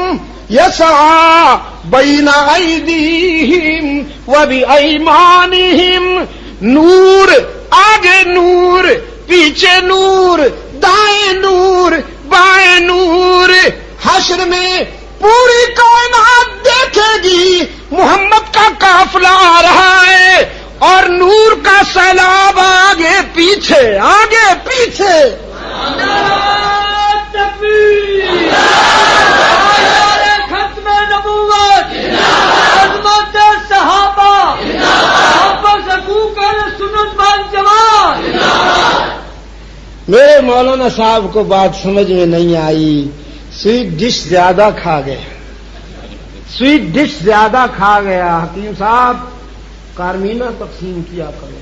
یسعی بین ایدیہم وبایمانہم. نور آگے نور، پیچھے نور، دائیں نور، بائیں نور. حشر میں پوری کائنات دیکھے گی محمد کا قافلہ آ رہا ہے اور نور کا سیلاب آگے پیچھے، آگے پیچھے. ختم نبوت، عظمت صحابہ، محبت حقوق سنت والجماعت. میرے مولانا صاحب کو بات سمجھ میں نہیں آئی، سویٹ ڈش زیادہ کھا گیا، سویٹ ڈش زیادہ کھا گیا۔ حکیم صاحب کارمینہ تقسیم کیا کرو،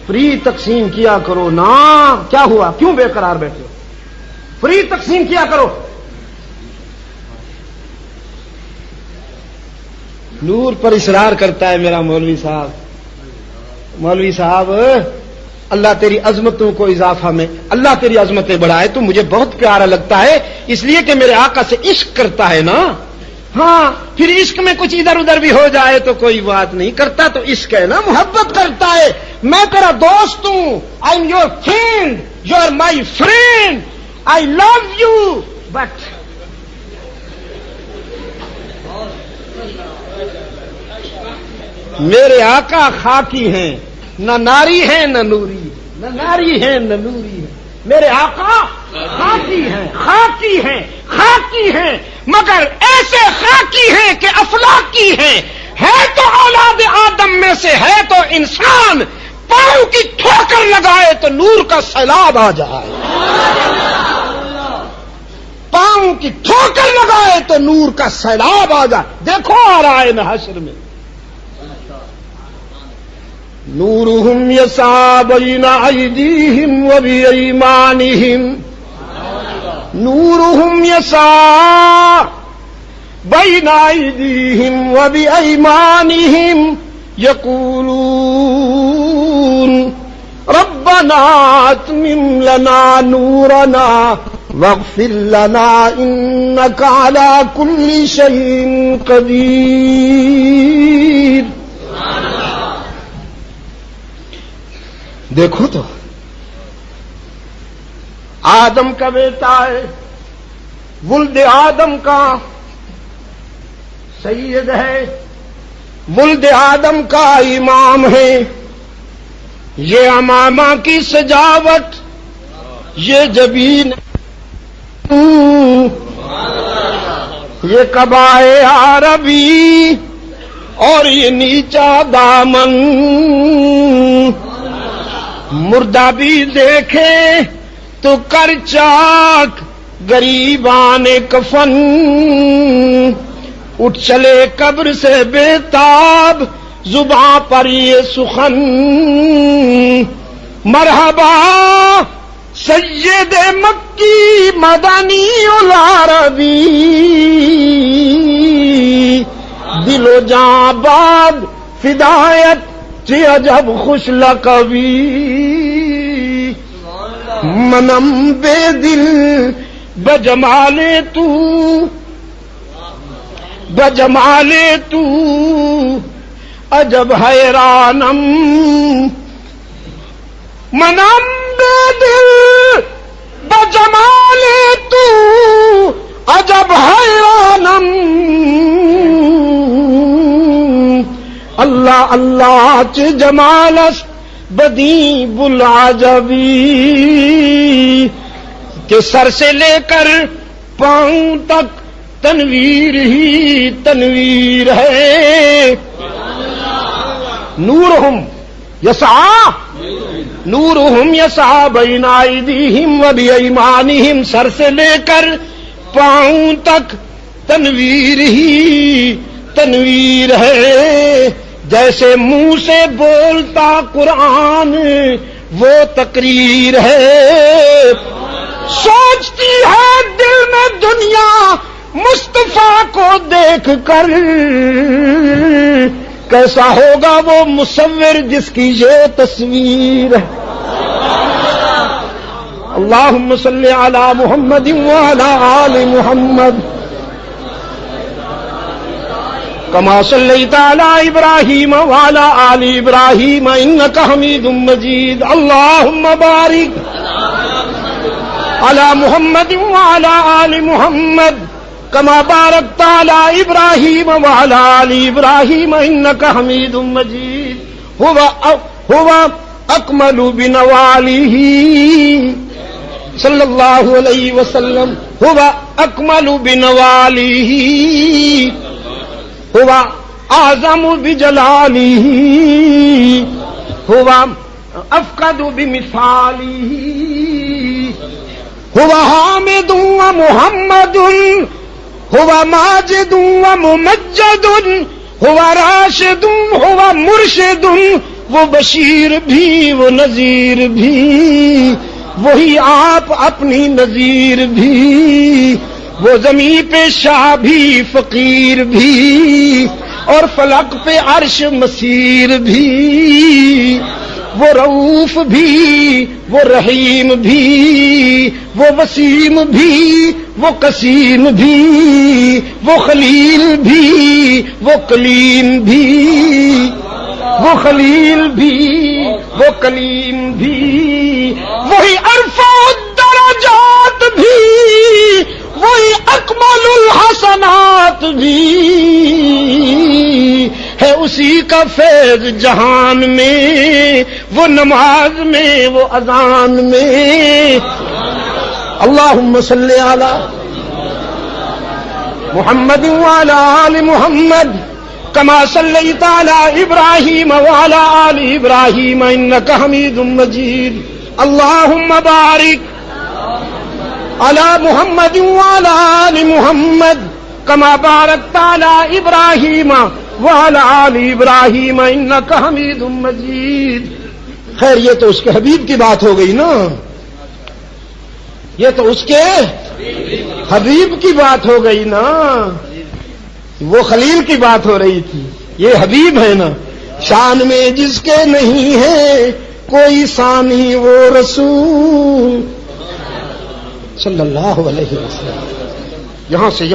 فری تقسیم کیا کرو نا۔ کیا ہوا، کیوں بے قرار بیٹھے ہو؟ فری تقسیم کیا کرو۔ نور پر اصرار کرتا ہے میرا مولوی صاحب۔ مولوی صاحب اللہ تیری عظمتوں کو اضافہ میں، اللہ تیری عظمتیں بڑھائے، تو مجھے بہت پیارا لگتا ہے اس لیے کہ میرے آقا سے عشق کرتا ہے نا۔ ہاں پھر عشق میں کچھ ادھر ادھر بھی ہو جائے تو کوئی بات نہیں، کرتا تو عشق ہے نا، محبت کرتا ہے۔ میں تیرا دوست ہوں، I am your friend, you are my friend, I love you, but میرے آقا خاکی ہیں، نہ ناری ہیں نہ نوری، نہ ناری ہیں نہ نوری ہیں۔ میرے آقا خاکی ہیں، خاکی ہیں، خاکی ہیں، مگر ایسے خاکی ہیں کہ افلاکی ہیں۔ ہے تو اولاد آدم میں سے، ہے تو انسان، پاؤں کی ٹھوکر لگائے تو نور کا سیلاب آ جائے، پاؤں کی ٹھوکر لگائے تو نور کا سیلاب آ جائے۔ دیکھو آ رہا ہے حشر میں، نورہم یسعی بین ایدیہم وبایمانہم، نورہم یسعی بین ایدیہم وبایمانہم، یقولون ربنا اتمم لنا نورنا واغفر لنا انک علی کل شیء قدیر۔ دیکھو تو آدم کا بیٹا ہے، ولد آدم کا سید ہے، ولد آدم کا امام ہے۔ یہ امامہ کی سجاوٹ، یہ جبین، یہ قبائے عربی اور یہ نیچا دامن، مردہ بھی دیکھے تو کر چاک غریبان کفن، اٹھ چلے قبر سے بے تاب زباں پر یہ سخن، مرحبا سید مکی مدنی العربی، دل و جاں باد فدایت چی عجب خوش لقبی، منم بے دل بجمال تو، بجمال تو عجب حیرانم، منم بے دل بجمال تو عجب حیرانم، اللہ اللہ چ جمالس بدی بلعجبی، کہ سر سے لے کر پاؤں تک تنویر ہی تنویر ہے۔ نورہم یسعی، نورہم یسعی بین ایدیہم وبایمانہم، سر سے لے کر پاؤں تک تنویر ہی تنویر ہے۔ جیسے منہ سے بولتا قرآن وہ تقریر ہے، سوچتی ہے دل میں دنیا مصطفیٰ کو دیکھ کر، کیسا ہوگا وہ مصور جس کی یہ تصویر ہے۔ اللہم صلی علی محمد وعلی آل محمد کما صلیت علی ابراہیم وعلی آل ابراہیم انک حمید مجید، اللہم بارک علی محمد وعلی آل محمد کما بارکت علی ابراہیم وعلی آل ابراہیم انک حمید مجید۔ هو اکمل بنوالیہ صلی اللہ علیہ وسلم، هو اکمل بنوالیہ، هو اعظم بجلالہ، هو افقد بمثاله هو حامد ومحمد هو ماجد وممجد هو راشد هو مرشد وہ بشیر بھی وہ نذیر بھی وہی آپ اپنی نذیر بھی وہ زمین پہ شاہ بھی فقیر بھی اور فلک پہ عرش مسیر بھی وہ رؤوف بھی وہ رحیم بھی وہ وسیم بھی وہ قسیم بھی وہ خلیل بھی وہ کلیم بھی وہ خلیل بھی وہ کلیم بھی وہی ارفع الدرجات بھی وہی اکمل الحسنات بھی ہے اسی کا فیض جہان میں وہ نماز میں وہ اذان میں اللہم صلی علی محمد وعلی آل محمد کما صلیت علی ابراہیم وعلی آل ابراہیم انک حمید مجید اللہم بارک علی محمد وعلی آل محمد کما بارکت علی ابراہیم وعلی آل ابراہیم انک حمید مجید. خیر یہ تو اس کے حبیب کی بات ہو گئی نا، یہ تو اس کے حبیب کی بات ہو گئی نا، وہ خلیل کی بات ہو رہی تھی، یہ حبیب ہے نا. شان میں جس کے نہیں ہے کوئی ثانی وہ رسول صلی اللہ علیہ وسلم. یہاں سے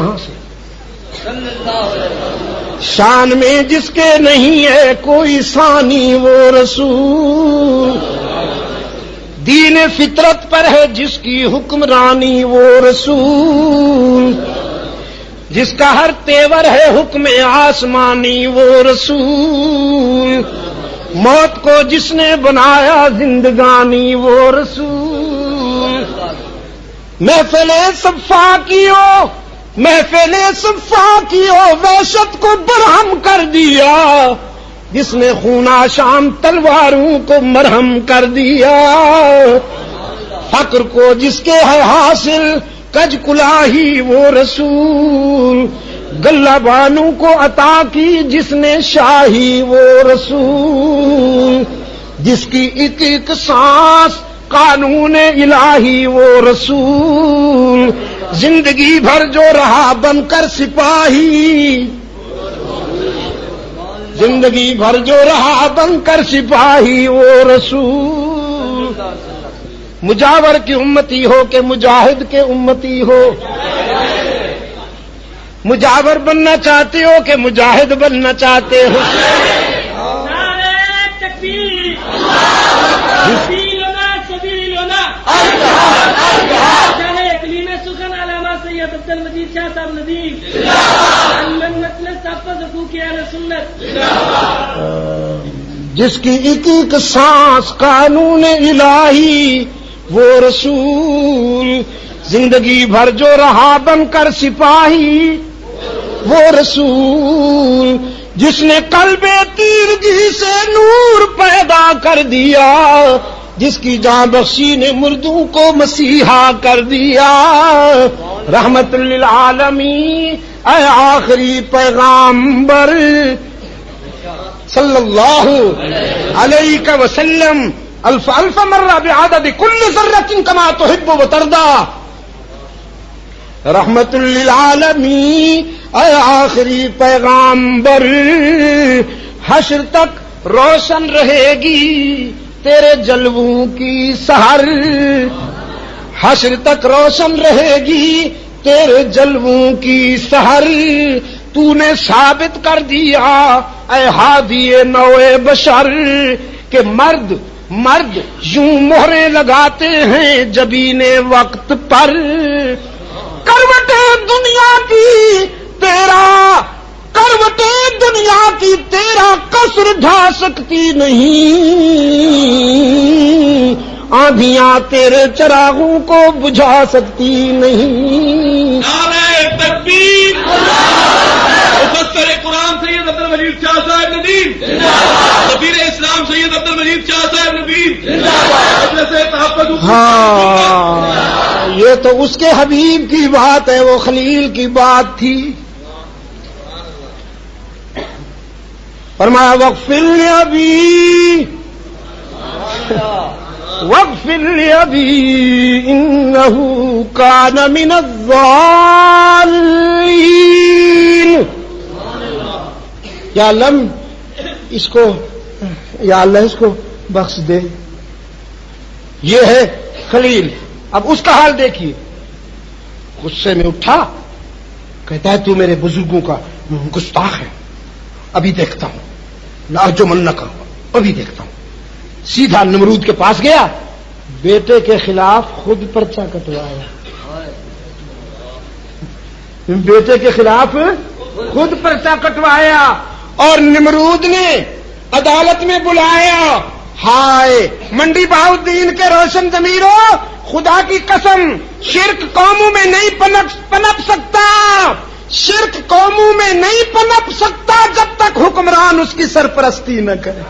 شان میں جس کے نہیں ہے کوئی ثانی وہ رسول، دین فطرت پر ہے جس کی حکمرانی وہ رسول، جس کا ہر تیور ہے حکم آسمانی وہ رسول، موت کو جس نے بنایا زندگانی وہ رسول. محفل صفا کیو وحشت کو برہم کر دیا، جس نے خونہ شام تلواروں کو مرہم کر دیا، فقر کو جس کے ہے حاصل کج کلاہی وہ رسول، گلہ بانو کو عطا کی جس نے شاہی وہ رسول، جس کی ایک ایک سانس قانون الہی وہ رسول، زندگی بھر جو رہا بن کر سپاہی، زندگی بھر جو رہا بن کر سپاہی وہ رسول. مجاور کی امتی ہو کہ مجاہد کے امتی ہو، مجاور بننا چاہتے ہو کہ مجاہد بننا چاہتے ہو. جس کی ایک ایک سانس قانون الہی وہ رسول، زندگی بھر جو رہا بن کر سپاہی وہ رسول، جس نے قلب تیرگی سے نور پیدا کر دیا، جس کی جاں بخشی نے مردوں کو مسیحا کر دیا. رحمت للعالمین اے آخری پیغامبر صلی اللہ علیہ وسلم، الف الف مرہ بعدد کل ذرۃ کما تحب وترضى. رحمت للعالمین اے آخری پیغامبر، حشر تک روشن رہے گی تیرے جلووں کی سحر، حشر تک روشن رہے گی تیرے جلووں کی سحر. تو نے ثابت کر دیا اے ہادی نوع بشر کہ مرد یوں مہریں لگاتے ہیں جبین وقت پر. کروٹیں دنیا کی تیرا قصر ڈھا سکتی نہیں، آندھیاں تیرے چراغوں کو بجھا سکتی نہیں. نعرہ تکبیر. مفسر قرآن سید عبد الولیل مجید شاہ صاحب ندیم سفیر اسلام سید عبد المجید شاہ صاحب ندیم مجلس تحفظ. ہاں یہ تو اس کے حبیب کی بات ہے، وہ خلیل کی بات تھی. فرمایا واغفر لأبی واغفر لأبی انہ کان من الضالین. یا اللہ اس کو، یا اللہ اس کو بخش دے. یہ ہے خلیل. اب اس کا حال دیکھیے، غصے میں اٹھا، کہتا ہے تو میرے بزرگوں کا گستاخ ہے، ابھی دیکھتا ہوں. لارجمنک، ابھی دیکھتا ہوں. سیدھا نمرود کے پاس گیا، بیٹے کے خلاف خود پرچہ کٹوایا. بیٹے کے خلاف خود پرچہ کٹوایا اور نمرود نے عدالت میں بلایا. ہائے منڈی بہاؤدین کے روشن ضمیروں، خدا کی قسم شرک قوموں میں نہیں پنپ سکتا. شرک قوموں میں نہیں پنپ سکتا جب تک حکمران اس کی سرپرستی نہ کرے.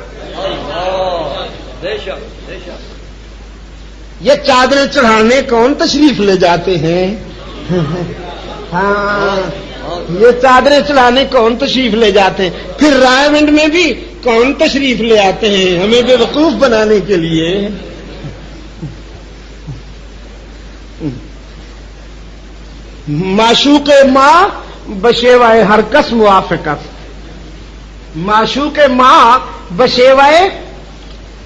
یہ چادریں چڑھانے کون تشریف لے جاتے ہیں؟ ہاں یہ چادریں چڑھانے کون تشریف لے جاتے ہیں؟ پھر رائے منڈ میں بھی کون تشریف لے آتے ہیں ہمیں بے وقوف بنانے کے لیے. معشوق ماں بشیوائے ہر کس موافقت. معشوق ماں بشیوائے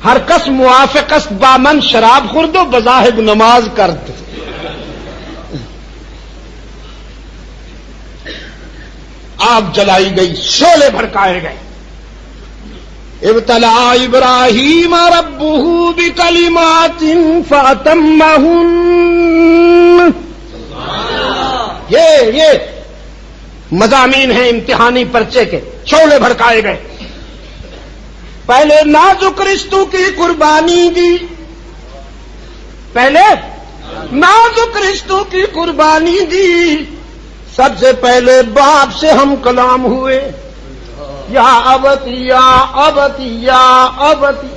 ہر کس موافقت بامن شراب خورد و بظاہر نماز کرد. آگ جلائی گئی، شعلے بھڑکائے گئے. ابتلا ابراہیم ربہ بکلمات فاتمہن. یہ مضامین ہیں امتحانی پرچے کے. شعلے بھڑکائے گئے. پہلے نازک رشتوں کی قربانی دی، پہلے نازک رشتوں کی قربانی دی. سب سے پہلے باپ سے ہم کلام ہوئے، یا ابتی یا ابتی یا ابتی.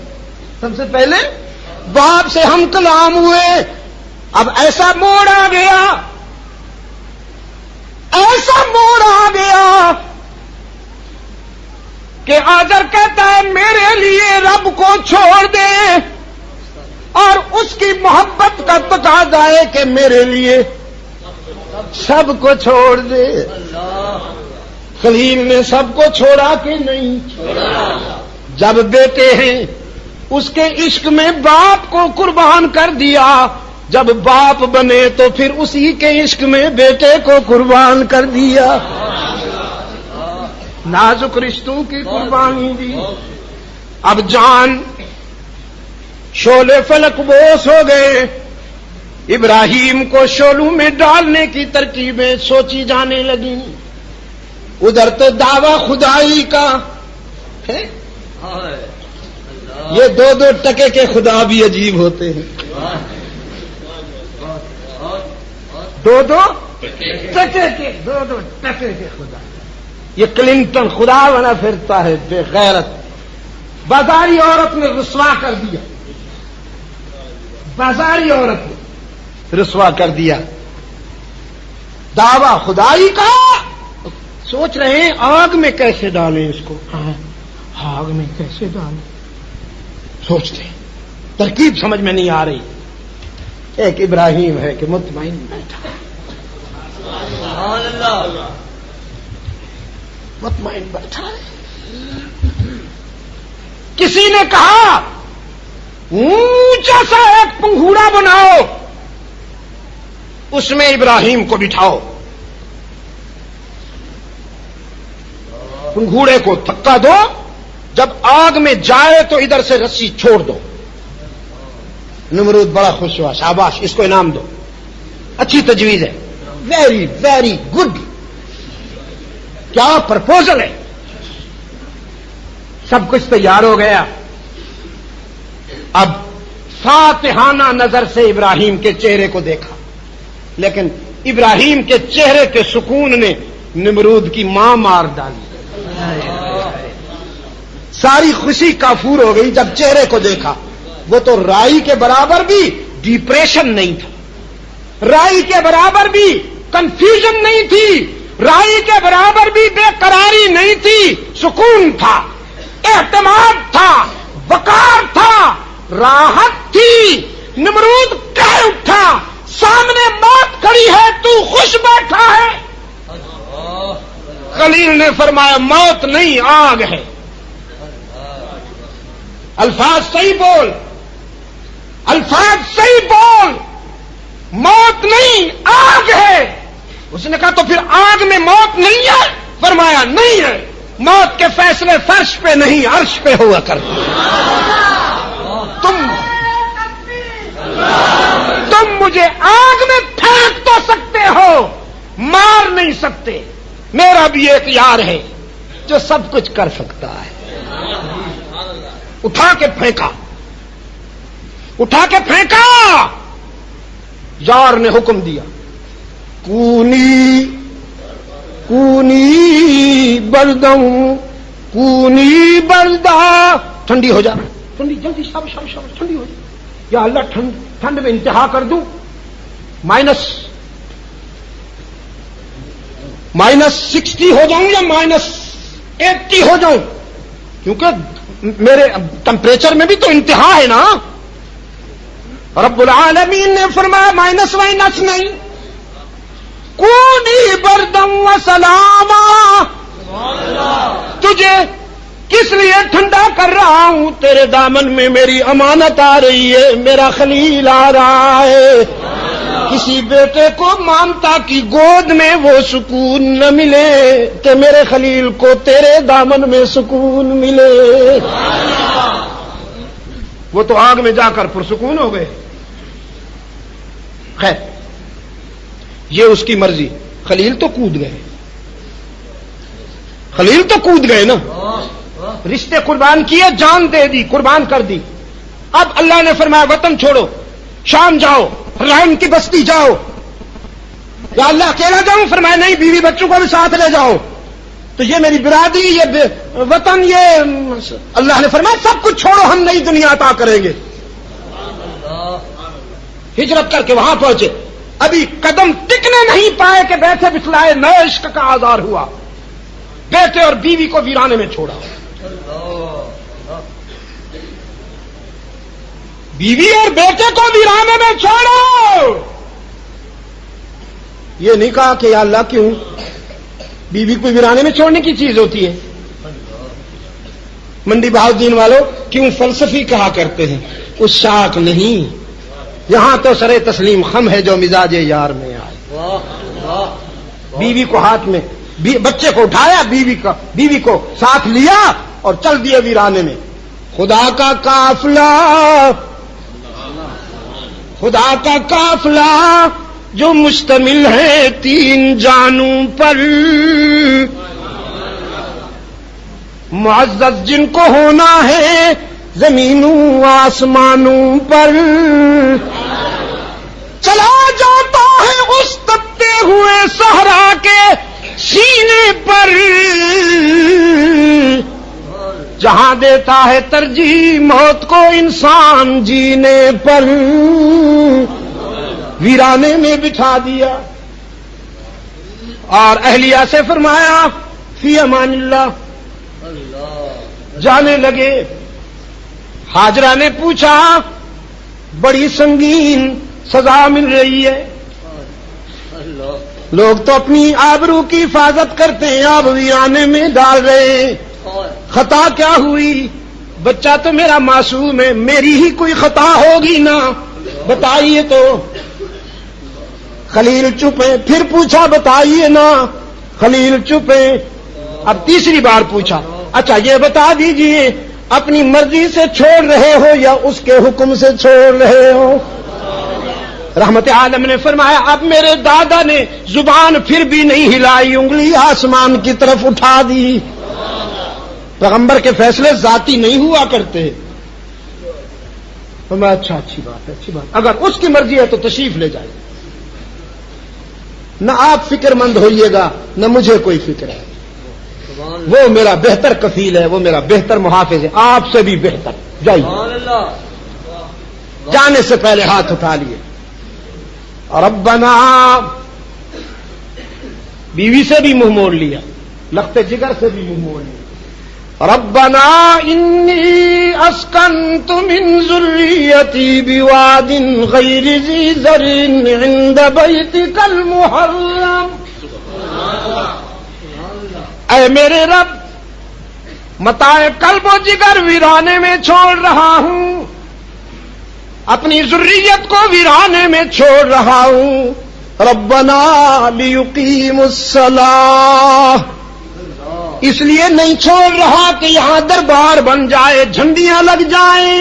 سب سے پہلے باپ سے ہم کلام ہوئے. اب ایسا موڑ آ گیا، ایسا موڑ آ گیا کہ آذر کہتا ہے میرے لیے رب کو چھوڑ دے، اور اس کی محبت کا تقاضا ہے کہ میرے لیے سب کو چھوڑ دے. خلیل نے سب کو چھوڑا کہ نہیں چھوڑا؟ جب بیٹے ہیں اس کے عشق میں باپ کو قربان کر دیا، جب باپ بنے تو پھر اسی کے عشق میں بیٹے کو قربان کر دیا. نازک رشتوں کی قربانی دی. اب جان شعلے فلک بوس ہو گئے. ابراہیم کو شعلوں میں ڈالنے کی ترکیبیں سوچی جانے لگی. ادھر تو دعویٰ خدائی کا ہے. یہ دو دو ٹکے کے خدا بھی عجیب ہوتے ہیں. دو دو ٹکے کے خدا. یہ کلنٹن خدا بنا پھرتا ہے بے غیرت. بازاری عورت نے رسوا کر دیا، بازاری عورت نے رسوا کر دیا. دعویٰ خدائی کا. سوچ رہے ہیں آگ میں کیسے ڈالیں اس کو. آگ میں کیسے ڈالیں سوچتے ہیں، ترکیب سمجھ میں نہیں آ رہی. ایک ابراہیم ہے کہ مطمئن بیٹھا، مطمئن بیٹھا ہے. کسی نے کہا اونچا سا ایک پنگھوڑا بناؤ، اس میں ابراہیم کو بٹھاؤ. پنگھوڑے کو دھکا دو، جب آگ میں جائے تو ادھر سے رسی چھوڑ دو. نمرود بڑا خوش ہوا، شاباش اس کو انعام دو، اچھی تجویز ہے، ویری ویری گڈ. کیا پرپوزل ہے. سب کچھ تیار ہو گیا. اب فاتحانہ نظر سے ابراہیم کے چہرے کو دیکھا، لیکن ابراہیم کے چہرے کے سکون نے نمرود کی ماں مار ڈالی. ساری خوشی کافور ہو گئی جب چہرے کو دیکھا. وہ تو رائی کے برابر بھی ڈپریشن نہیں تھا, رائی کے برابر بھی کنفیوژن نہیں تھی, رائی کے برابر بھی بے قراری نہیں تھی, سکون تھا, اعتماد تھا, وقار تھا, راحت تھی. نمرود کہہ اٹھا, سامنے موت کھڑی ہے, تو خوش بیٹھا ہے. خلیل نے فرمایا موت نہیں, آگ ہے. الفاظ صحیح بول, الفاظ صحیح بول, موت نہیں آگ ہے. اس نے کہا تو پھر آگ میں موت نہیں ہے؟ فرمایا نہیں ہے, موت کے فیصلے فرش پہ نہیں عرش پہ ہوا کرتے. تم مجھے آگ میں پھینک تو سکتے ہو, مار نہیں سکتے. میرا بھی ایک یار ہے جو سب کچھ کر سکتا ہے. اٹھا کے پھینکا, اٹھا کے پھینکا. یار نے حکم دیا, کونی کونی بردوں, کونی بردا, ٹھنڈی ہو جا, ٹھنڈی جلدی, شاب شاب شاب, ٹھنڈی ہو جا. یا اللہ ٹھنڈ میں انتہا کر دوں, -60 ہو جاؤں یا -80 ہو جاؤں, کیونکہ میرے ٹمپریچر میں بھی تو انتہا ہے نا. رب العالمین نے فرمایا مائنس نہیں, کونی بردم و سلاما. تجھے کس لیے ٹھنڈا کر رہا ہوں؟ تیرے دامن میں میری امانت آ رہی ہے, میرا خلیل آ رہا ہے. کسی بیٹے کو مامتا کی گود میں وہ سکون نہ ملے کہ میرے خلیل کو تیرے دامن میں سکون ملے. وہ تو آگ میں جا کر پرسکون ہو گئے. خیر, یہ اس کی مرضی. خلیل تو کود گئے, خلیل تو کود گئے نا. رشتے قربان کیے, جان دے دی, قربان کر دی. اب اللہ نے فرمایا وطن چھوڑو, شام جاؤ, رحم کی بستی جاؤ. یا اللہ اکیلا جاؤں؟ فرمایا نہیں, بیوی بچوں کو بھی ساتھ لے جاؤ. تو یہ میری برادری, یہ وطن, یہ اللہ نے فرمایا سب کچھ چھوڑو, ہم نئی دنیا عطا کریں گے. ہجرت کر کے وہاں پہنچے. ابھی قدم ٹکنے نہیں پائے کہ بیٹھے بٹھلائے نئے عشق کا آزار ہوا. بیٹے اور بیوی کو ویرانے میں چھوڑا, بیوی اور بیٹے کو ویرانے میں چھوڑو. یہ نہیں کہا کہ یا اللہ کیوں, بیوی کو ویرانے میں چھوڑنے کی چیز ہوتی ہے. منڈی بہاؤدین والوں کیوں فلسفی کہا کرتے ہیں, اس شاک نہیں. یہاں تو سرے تسلیم خم ہے جو مزاج یار میں آئے. بیوی کو ہاتھ میں, بچے کو اٹھایا, بیوی کو ساتھ لیا اور چل دیے ویرانے میں. خدا کا قافلہ, خدا کا قافلہ جو مشتمل ہے 3 جانوں پر, معزز جن کو ہونا ہے زمینوں آسمانوں پر. چلا جاتا ہے اس تپتے ہوئے صحرا کے سینے پر, جہاں دیتا ہے ترجیح موت کو انسان جینے پر. ویرانے میں بٹھا دیا اور اہلیہ سے فرمایا فی امان اللہ. جانے لگے. حاجرہ نے پوچھا بڑی سنگین سزا مل رہی ہے, لوگ تو اپنی آبرو کی حفاظت کرتے ہیں, آپ ویرانے میں ڈال رہے ہیں. خطا کیا ہوئی؟ بچہ تو میرا معصوم ہے, میری ہی کوئی خطا ہوگی نا, بتائیے تو. خلیل چپے. پھر پوچھا بتائیے نا, خلیل چپے. اب تیسری بار پوچھا اچھا یہ بتا دیجئے اپنی مرضی سے چھوڑ رہے ہو یا اس کے حکم سے چھوڑ رہے ہو؟ رحمت عالم نے فرمایا اب میرے دادا نے زبان پھر بھی نہیں ہلائی, انگلی آسمان کی طرف اٹھا دی. پیغمبر کے فیصلے ذاتی نہیں ہوا کرتے. فرمایا اچھا اچھی بات ہے, اچھی بات, اگر اس کی مرضی ہے تو تشریف لے جائے. نہ آپ فکر مند ہوئیے گا نہ مجھے کوئی فکر ہے. وہ میرا بہتر کفیل ہے، وہ میرا بہتر محافظ ہے، آپ سے بھی بہتر۔ جائیے، جانے سے پہلے ہاتھ اٹھا لیے۔ ربنا، بیوی سے بھی منہ موڑ لیا، لخت جگر سے بھی منہ موڑ لیا۔ ربنا انی اسکنت من ذریتی بواد غیر ذی زرع عند بیتک المحرم۔ اے میرے رب، متاع قلب و جگر ویرانے میں چھوڑ رہا ہوں، اپنی ذریت کو ویرانے میں چھوڑ رہا ہوں۔ ربنا لیقیموا الصلاۃ، اس لیے نہیں چھوڑ رہا کہ یہاں دربار بن جائے، جھنڈیاں لگ جائیں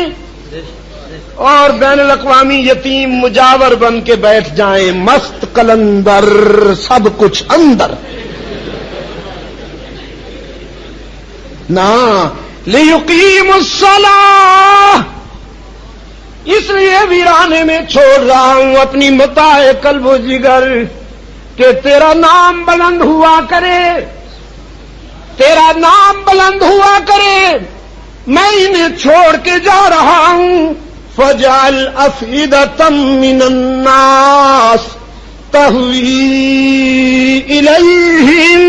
اور بین الاقوامی یتیم مجاور بن کے بیٹھ جائیں، مست قلندر سب کچھ اندر۔ نہ، لیقیموا الصلاۃ، اس لیے ویرانے میں چھوڑ رہا ہوں اپنی متاع قلب و جگر کہ تیرا نام بلند ہوا کرے، تیرا نام بلند ہوا کرے، میں انہیں چھوڑ کے جا رہا ہوں۔ فَاجْعَلْ أَفْئِدَةً مِّنَ النَّاسِ تَهْوِي إِلَيْهِمْ،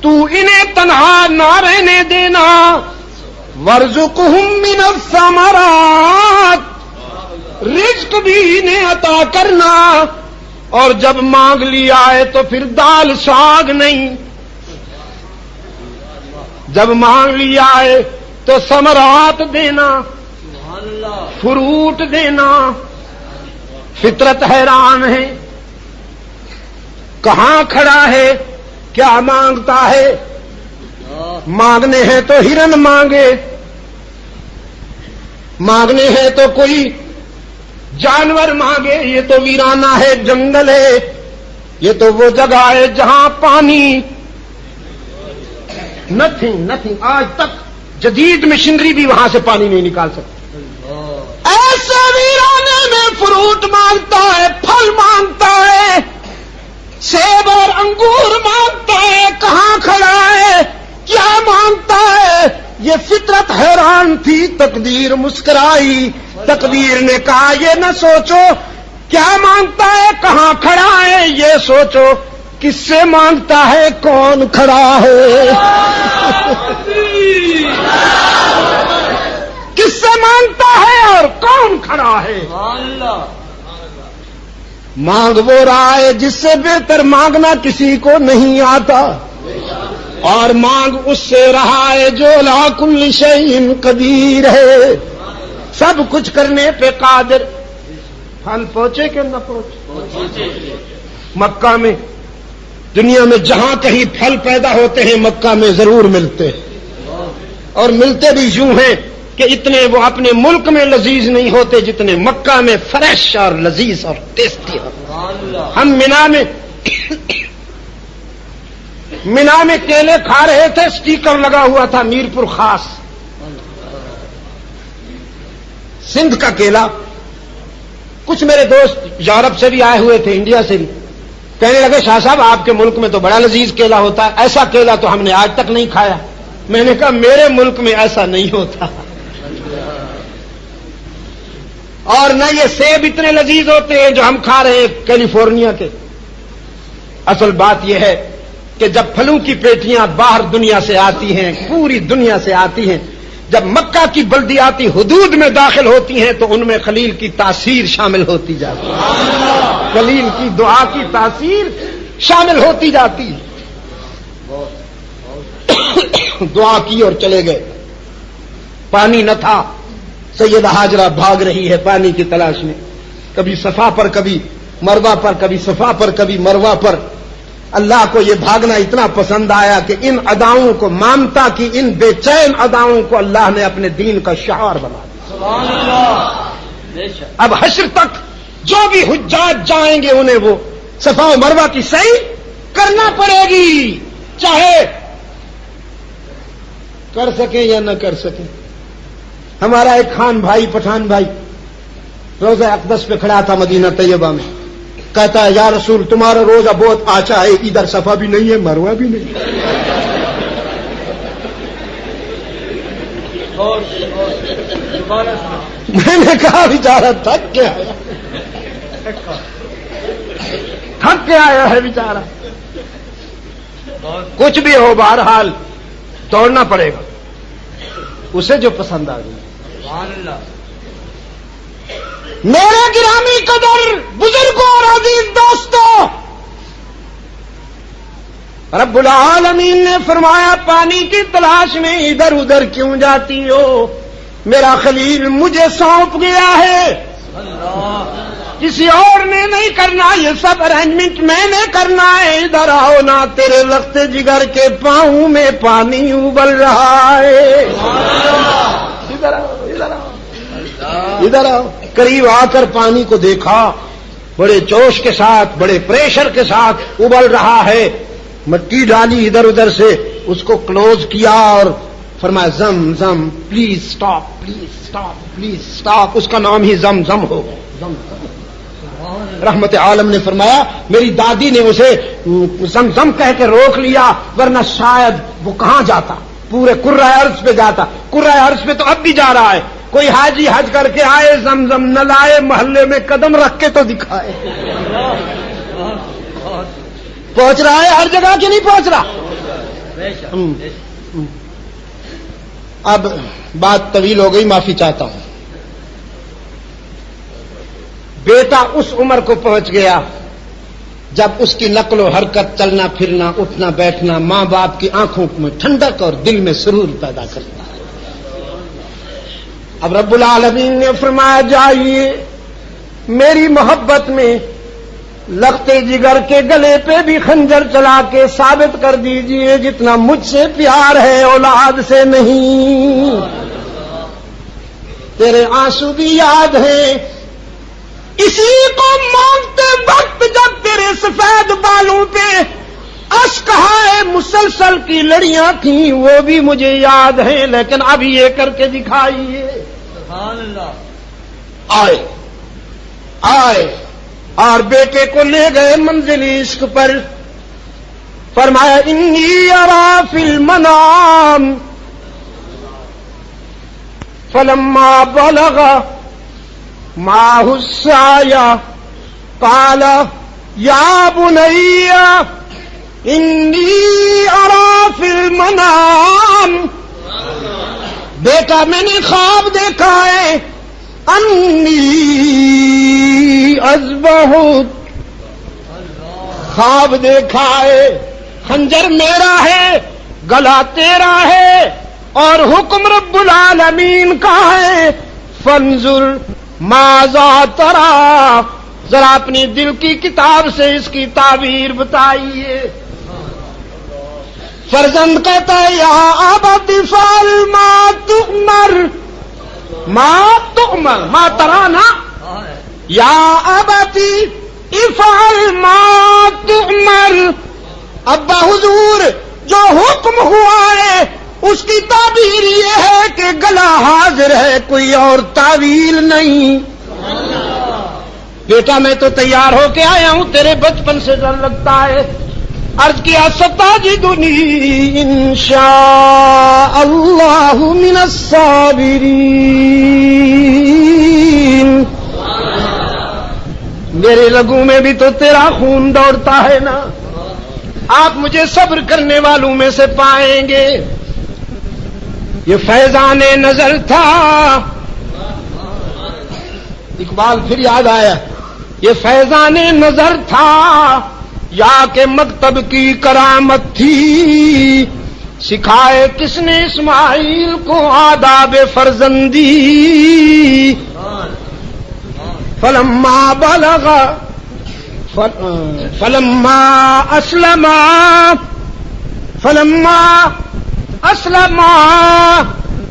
تو انہیں تنہا نہ رہنے دینا۔ وَارْزُقْهُم مِّنَ الثَّمَرَاتِ، رزق بھی انہیں عطا کرنا، اور جب مانگ لیا ہے تو پھر دال ساگ نہیں، جب مانگ لیا ہے تو ثمرات دینا، فروٹ دینا۔ فطرت حیران ہے، کہاں کھڑا ہے، کیا مانگتا ہے؟ مانگنے ہیں تو ہرن مانگے، مانگنے ہیں تو کوئی جانور مانگے، یہ تو ویرانہ ہے، جنگل ہے، یہ تو وہ جگہ ہے جہاں پانی نتھنگ، آج تک جدید مشینری بھی وہاں سے پانی نہیں نکال سکتی۔ ایسے ویرانے میں فروٹ مانگتا ہے، پھل مانگتا ہے، سیب اور انگور مانگتا ہے، کہاں کھڑا ہے، کیا مانگتا ہے؟ یہ فطرت حیران تھی، تقدیر مسکرائی، تقدیر نے کہا یہ نہ سوچو کیا مانگتا ہے، کہاں کھڑا ہے، یہ سوچو کس سے مانگتا ہے، کون کھڑا ہے، کس سے مانگتا ہے اور کون کھڑا ہے۔ مانگ وہ رہا ہے جس سے بہتر مانگنا کسی کو نہیں آتا، اور مانگ اس سے رہا ہے جو لا کل شیء قدیر ہے، سب کچھ کرنے پہ قادر۔ پھل پہنچے کہ نہ پہنچے؟ مکہ میں، دنیا میں جہاں کہیں پھل پیدا ہوتے ہیں مکہ میں ضرور ملتے ہیں، اور ملتے بھی یوں ہیں کہ اتنے وہ اپنے ملک میں لذیذ نہیں ہوتے جتنے مکہ میں فریش اور لذیذ اور ٹیسٹی ہوتے۔ ہم مینا میں کیلے کھا رہے تھے، سٹیکر لگا ہوا تھا میرپور خاص، سندھ کا کیلا۔ کچھ میرے دوست یورپ سے بھی آئے ہوئے تھے، انڈیا سے بھی، کہنے لگے شاہ صاحب آپ کے ملک میں تو بڑا لذیذ کیلا ہوتا ہے، ایسا کیلا تو ہم نے آج تک نہیں کھایا۔ میں نے کہا میرے ملک میں ایسا نہیں ہوتا، اور نہ یہ سیب اتنے لذیذ ہوتے ہیں جو ہم کھا رہے ہیں کیلیفورنیا کے۔ اصل بات یہ ہے کہ جب پھلوں کی پیٹیاں باہر دنیا سے آتی ہیں، پوری دنیا سے آتی ہیں، جب مکہ کی بلدیاتی حدود میں داخل ہوتی ہیں تو ان میں خلیل کی تاثیر شامل ہوتی جاتی ہے، خلیل کی دعا کی تاثیر شامل ہوتی جاتی ہے۔ دعا کی اور چلے گئے، پانی نہ تھا، سیدہ ہاجرہ بھاگ رہی ہے پانی کی تلاش میں، کبھی صفا پر، کبھی مروہ پر، کبھی صفا پر، کبھی مروہ پر۔ اللہ کو یہ بھاگنا اتنا پسند آیا کہ ان اداؤں کو، مامتا کی ان بے چین اداؤں کو اللہ نے اپنے دین کا شعار بنا دیا۔ اب حشر تک جو بھی حجاج جائیں گے انہیں وہ صفا و مروہ کی سعی کرنا پڑے گی، چاہے کر سکیں یا نہ کر سکیں۔ ہمارا ایک خان بھائی، پٹھان بھائی، روزہ اقدس پہ کھڑا تھا مدینہ طیبہ میں، کہتا ہے یا رسول تمہارا روزہ بہت آچا ہے، ادھر صفا بھی نہیں ہے، مروہ بھی نہیں۔ میں نے کہا بیچارہ تھک کے آیا ہے بیچارہ. کچھ بھی ہو بہرحال دوڑنا پڑے گا اسے جو پسند آ گئی. میرے گرامی قدر بزرگوں اور عزیز دوستوں، رب العالمین نے فرمایا پانی کی تلاش میں ادھر ادھر کیوں جاتی ہو؟ میرا خلیل مجھے سونپ گیا ہے، کسی اور نے نہیں کرنا، یہ سب ارینجمنٹ میں نے کرنا ہے. ادھر آؤ نا، تیرے لخت جگر کے پاؤں میں پانی ابل رہا ہے. ادھر آؤ ادھر آؤ ادھر آؤ. قریب آ کر پانی کو دیکھا، بڑے جوش کے ساتھ بڑے پریشر کے ساتھ ابل رہا ہے. مٹی ڈالی ادھر ادھر سے، اس کو کلوز کیا اور فرمایا زم زم please stop please stop please stop. اس کا نام ہی زم زم ہو گیا. زم زم. رحمت عالم نے فرمایا میری دادی نے اسے زم زم کہہ کے روک لیا، ورنہ شاید وہ کہاں جاتا، پورے کرۂ ارض پہ جاتا. کرۂ ارض پہ تو اب بھی جا رہا ہے. کوئی حاجی حج کر کے آئے زمزم نہ لائے، محلے میں قدم رکھ کے تو دکھائے. پہنچ رہا ہے ہر جگہ کہ نہیں پہنچ رہا؟ اب بات طویل ہو گئی، معافی چاہتا ہوں. بیٹا اس عمر کو پہنچ گیا جب اس کی نقل و حرکت، چلنا پھرنا اٹھنا بیٹھنا ماں باپ کی آنکھوں میں ٹھنڈک اور دل میں سرور پیدا کرتا ہے. اب رب العالمین نے فرمایا جائیے میری محبت میں لختے جگر کے گلے پہ بھی خنجر چلا کے ثابت کر دیجئے جتنا مجھ سے پیار ہے اولاد سے نہیں. تیرے آنسو بھی یاد ہیں اسی کو مانگتے وقت جب تیرے سفید بالوں پہ اشکہائے مسلسل کی لڑیاں تھیں، وہ بھی مجھے یاد ہیں. لیکن اب یہ کر کے دکھائیے. سبحان اللہ. آئے اور بیٹے کو لے گئے منزل عشق پر. فرمایا انی ارا فی المنام فلما بلغ معه السعی قال یا بنی انی ارا فی المنام. بیٹا میں نے خواب دیکھا ہے انی اذبحک. خواب دیکھا ہے خنجر میرا ہے، گلا تیرا ہے اور حکم رب العالمین کا ہے. فانظر ماذا ترى، ذرا اپنی دل کی کتاب سے اس کی تعبیر بتائیے. فرزند کہتا ہے یا ابت افعل ما تؤمر. ما ترى نا، یا ابتی افعل ما تؤمر. ابا حضور جو حکم ہوا ہے اس کی تعبیر یہ ہے کہ گلا حاضر ہے، کوئی اور تعویل نہیں. بیٹا میں تو تیار ہو کے آیا ہوں، تیرے بچپن سے ڈر لگتا ہے. عرض کیا ستاجدنی انشاء اللہ من الصابرین. میرے رگوں میں بھی تو تیرا خون دوڑتا ہے نا، آپ مجھے صبر کرنے والوں میں سے پائیں گے. یہ فیضان نظر تھا. اقبال پھر یاد آیا، یہ فیضان نظر تھا یا کہ مکتب کی کرامت تھی. سکھائے کس نے اسماعیل کو آداب فرزندی. فلما بلغ فلما اسلما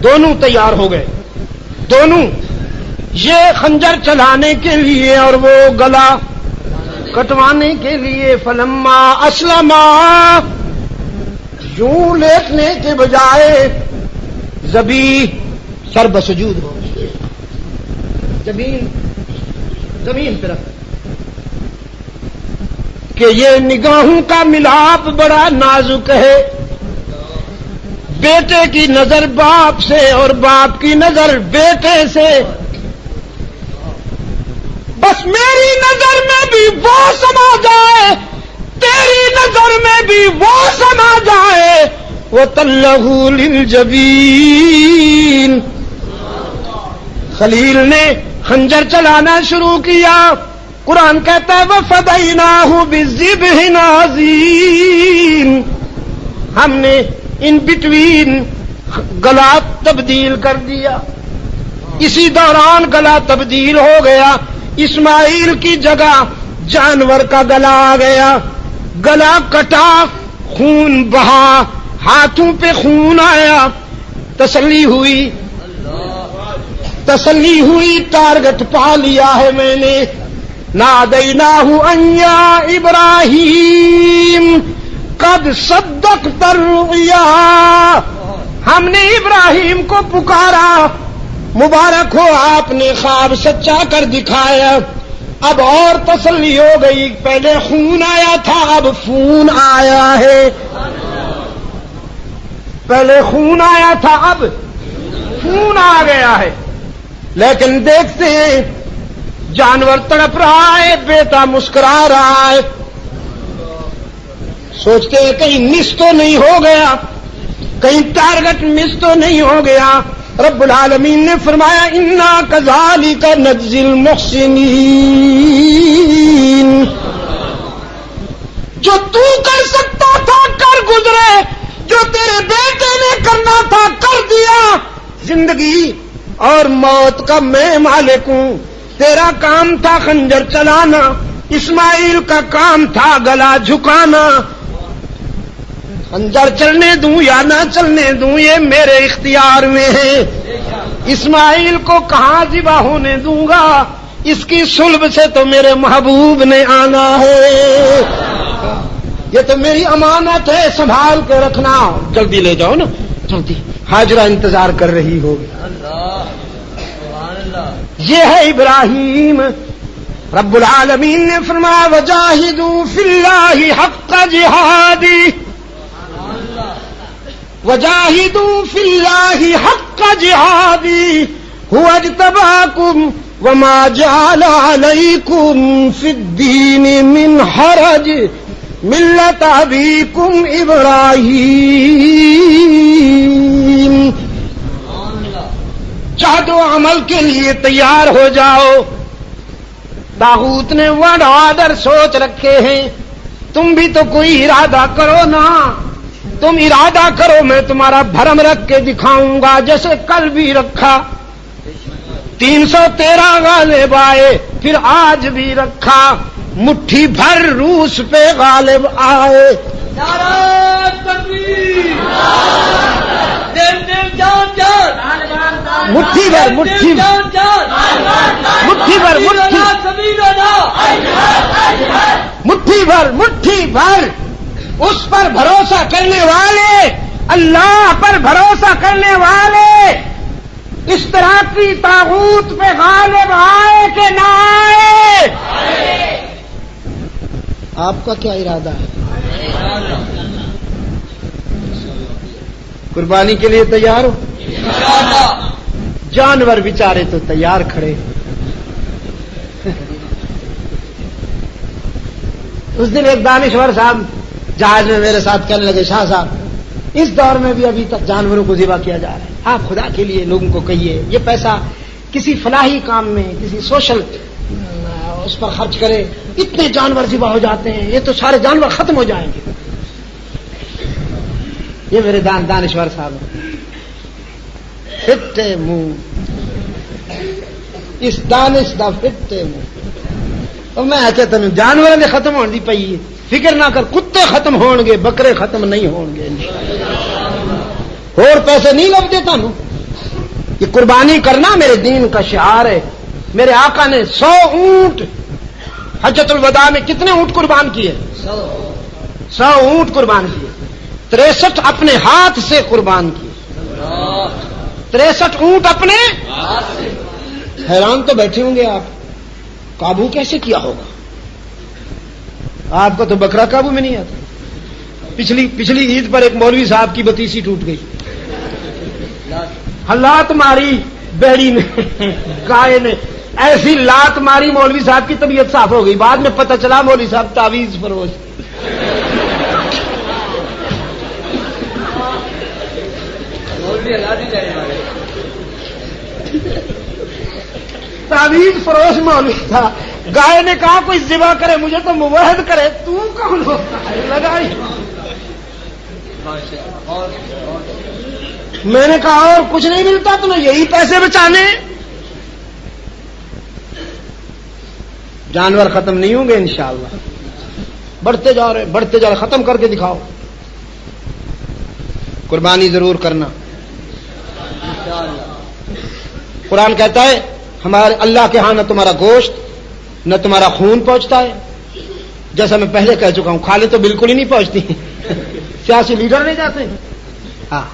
دونوں تیار ہو گئے، دونوں، یہ خنجر چلانے کے لیے اور وہ گلا کٹوانے کے لیے. فلما اسلما، یوں لیٹنے کے بجائے ذبیح سر بسجود ہو گئے، زمین پہ رکھ کہ یہ نگاہوں کا ملاپ بڑا نازک ہے. بیٹے کی نظر باپ سے اور باپ کی نظر بیٹے سے. بس میری نظر میں بھی وہ سما جائے، تیری نظر میں بھی وہ سما جائے. وَتَلَّهُ لِلْجَبِينِ. خلیل نے خنجر چلانا شروع کیا. قرآن کہتا ہے وَفَدَيْنَاهُ بِذِبْحٍ عَظِيمٍ. ہم نے ان بٹوین گلا تبدیل کر دیا. اسی دوران گلا تبدیل ہو گیا. اسماعیل کی جگہ جانور کا گلا آ گیا. گلا کٹا، خون بہا، ہاتھوں پہ خون آیا. تسلی ہوئی ٹارگٹ پا لیا ہے میں نے. نادیناہ ان یا ابراہیم قد صدقت الرؤیا. ہم نے ابراہیم کو پکارا، مبارک ہو آپ نے خواب سچا کر دکھایا. اب اور تسلی ہو گئی. پہلے خون آیا تھا، اب فون آیا ہے. پہلے خون آیا تھا، اب فون آ گیا ہے. لیکن دیکھتے ہیں جانور تڑپ رہا ہے، بیٹا مسکرا رہا ہے. سوچتے ہیں کہیں مس تو نہیں ہو گیا، کہیں ٹارگٹ مس تو نہیں ہو گیا. رب العالمین نے فرمایا انا کذالک نجزی المحسنین. جو تو کر سکتا تھا کر گزرے، جو تیرے بیٹے نے کرنا تھا کر دیا. زندگی اور موت کا میں مالک ہوں. تیرا کام تھا خنجر چلانا، اسماعیل کا کام تھا گلا جھکانا. خنجر چلنے دوں یا نہ چلنے دوں یہ میرے اختیار میں ہے. اسماعیل کو کہاں ذبح ہونے دوں گا؟ اس کی صلب سے تو میرے محبوب نے آنا ہے. یہ تو میری امانت ہے، سنبھال کے رکھنا. جلدی لے جاؤ نا، جلدی. ہاجرہ انتظار کر رہی ہوگی. یہ ہے ابراہیم. رب العالمین نے فرمایا وجاہدوا فی اللہ حق جہادی. وجاہدوا فی اللہ حق جہادی هو اجتباکم وما جعل علیکم فی الدین من حرج ملت ابیکم ابراہیم. جہد و عمل کے لیے تیار ہو جاؤ. طاغوت نے ورڈ آرڈر سوچ رکھے ہیں. تم بھی تو کوئی ارادہ کرو نا. تم ارادہ کرو، میں تمہارا بھرم رکھ کے دکھاؤں گا جیسے کل بھی رکھا. 313 غالب آئے، پھر آج بھی رکھا. مٹھی بھر روس پہ غالب آئے. نعرہ تکبیر، دل دل جان جان، مٹھی بھر مٹھی جان جان، مٹھی بھر مٹھی سبیلنا، مٹھی بھر مٹھی بھر. اس پر بھروسہ کرنے والے، اللہ پر بھروسہ کرنے والے اس طرح کی طاغوت پہ غالب آئے کہ نہ آئے. آپ کا کیا ارادہ ہے؟ قربانی کے لیے تیار ہو؟ جانور بیچارے تو تیار کھڑے. اس دن ایک دانشور صاحب جہاز میں میرے ساتھ کہنے لگے شاہ صاحب اس دور میں بھی ابھی تک جانوروں کو ذبح کیا جا رہا ہے. آپ خدا کے لیے لوگوں کو کہیے یہ پیسہ کسی فلاحی کام میں، کسی سوشل اس پر خرچ کرے. اتنے جانور ذبح ہو جاتے ہیں، یہ تو سارے جانور ختم ہو جائیں گے. یہ میرے دانشور صاحب پھٹے منہ، اس دانش دا پھٹے منہ. اور میں کہتا ہوں جانور نے ختم ہونے دی پئی، فکر نہ کر. کتے ختم ہون گے، بکرے ختم نہیں ہون گے. اور پیسے نہیں لبتے تانوں. یہ قربانی کرنا میرے دین کا شعار ہے. میرے آقا نے 100 اونٹ حجۃ الوداع میں کتنے اونٹ قربان کیے؟ 100 اونٹ قربان کیے. 63 اپنے ہاتھ سے قربان کیے. 63 اونٹ اپنے. حیران تو بیٹھے ہوں گے آپ، قابو کیسے کیا ہوگا؟ آپ کو تو بکرا قابو میں نہیں آتا. پچھلی عید پر ایک مولوی صاحب کی بتیسی ٹوٹ گئی. لات ماری بہری نے، گائے نے، ایسی لات ماری مولوی صاحب کی طبیعت صاف ہو گئی. بعد میں پتہ چلا مولوی صاحب تعویذ فروش. تعویذ فروش مولوی تھا. گائے نے کہا کوئی ذبح کرے مجھے تو موحد کرے. تو کون ہوتا ہے؟ لگائی. میں نے کہا اور کچھ نہیں ملتا تمہیں یہی پیسے بچانے. جانور ختم نہیں ہوں گے انشاءاللہ. بڑھتے جا رہے ختم کر کے دکھاؤ. قربانی ضرور کرنا. قرآن کہتا ہے ہمارے اللہ کے ہاں نہ تمہارا گوشت نہ تمہارا خون پہنچتا ہے. جیسا میں پہلے کہہ چکا ہوں کھالیں تو بالکل ہی نہیں پہنچتی. سیاسی لیڈر لے جاتے ہیں. ہاں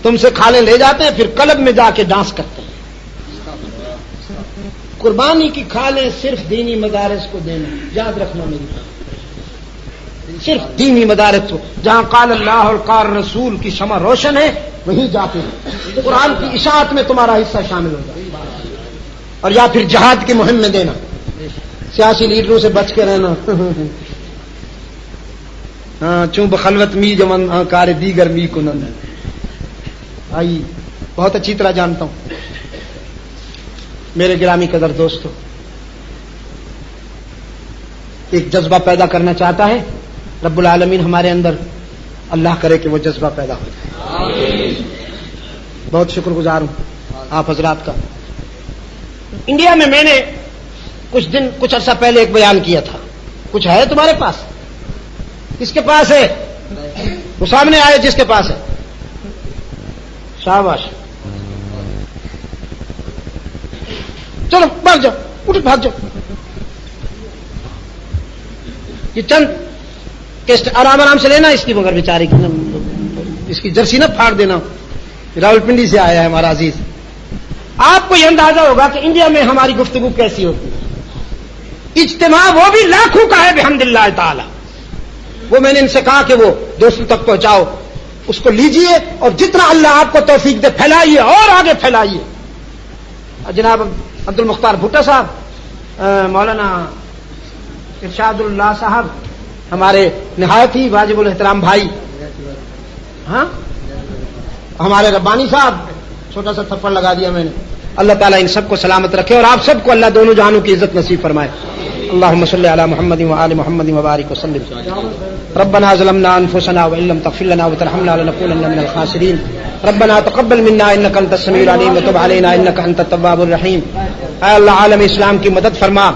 تم سے کھالیں لے جاتے ہیں پھر کلب میں جا کے ڈانس کرتے ہیں. قربانی کی کھالیں صرف دینی مدارس کو دینا. یاد رکھنا میری بات. صرف دینی مدارس کو جہاں قال اللہ اور قال رسول کی شمع روشن ہے وہیں جاتے ہیں. قرآن کی اشاعت میں تمہارا حصہ شامل ہوگا. اور یا پھر جہاد کی مہم میں دینا. سیاسی لیڈروں سے بچ کے رہنا. ہاں چوں بخلوت می جمن کار دیگر می کنن. آئی بہت اچھی طرح جانتا ہوں. میرے گرامی قدر دوستو ایک جذبہ پیدا کرنا چاہتا ہے رب العالمین ہمارے اندر. اللہ کرے کہ وہ جذبہ پیدا ہو جائے. بہت شکر گزار ہوں آپ حضرات کا. انڈیا میں میں نے کچھ عرصہ پہلے ایک بیان کیا تھا. کچھ ہے تمہارے پاس؟ کس کے پاس ہے؟ وہ سامنے آئے جس کے پاس ہے. شاباش. چلو بھاگ جاؤ. اٹھ بھاگ جاؤ. یہ چند آرام آرام سے لینا اس کی مگر بیچاری کی اس کی جرسی نہ پھاڑ دینا. راولپنڈی سے آیا ہے ہمارا عزیز. آپ کو یہ اندازہ ہوگا کہ انڈیا میں ہماری گفتگو کیسی ہوتی ہے. اجتماع وہ بھی لاکھوں کا ہے بحمد اللہ تعالی. وہ میں نے ان سے کہا کہ وہ دوستوں تک پہنچاؤ. اس کو لیجئے اور جتنا اللہ آپ کو توفیق دے پھیلائیے اور آگے پھیلائیے. جناب عبد المختار بھٹا صاحب, مولانا ارشاد اللہ صاحب, ہمارے نہایت ہی واجب الاحترام بھائی, ہاں ہمارے ربانی صاحب, چھوٹا سا تھپڑ لگا دیا میں نے. اللہ تعالیٰ ان سب کو سلامت رکھے اور آپ سب کو اللہ دونوں جہانوں کی عزت نصیب فرمائے. اللهم صل على محمد وآل محمد وبارك وسلم. ربنا ظلمنا انفسنا وان لم تغفر لنا وترحمنا لنكونن من الخاسرين. ربنا تقبل منا انك انت السميع العليم وتب علينا انك انت التواب الرحيم. اے اللہ عالم اسلام کی مدد فرما.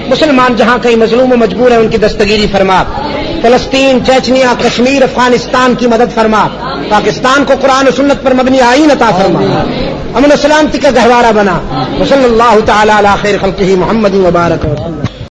مسلمان جہاں کہیں مظلوم و مجبور ہیں ان کی دستگیری فرما. فلسطین, چیچنیا, کشمیر, افغانستان کی مدد فرما. پاکستان کو قرآن و سنت پر مبنی آئین عطا فرما. امن و سلامتی کا گہوارہ بنا. وصلی اللہ تعالی علی خیر خلقہ محمد وبارک وسلم.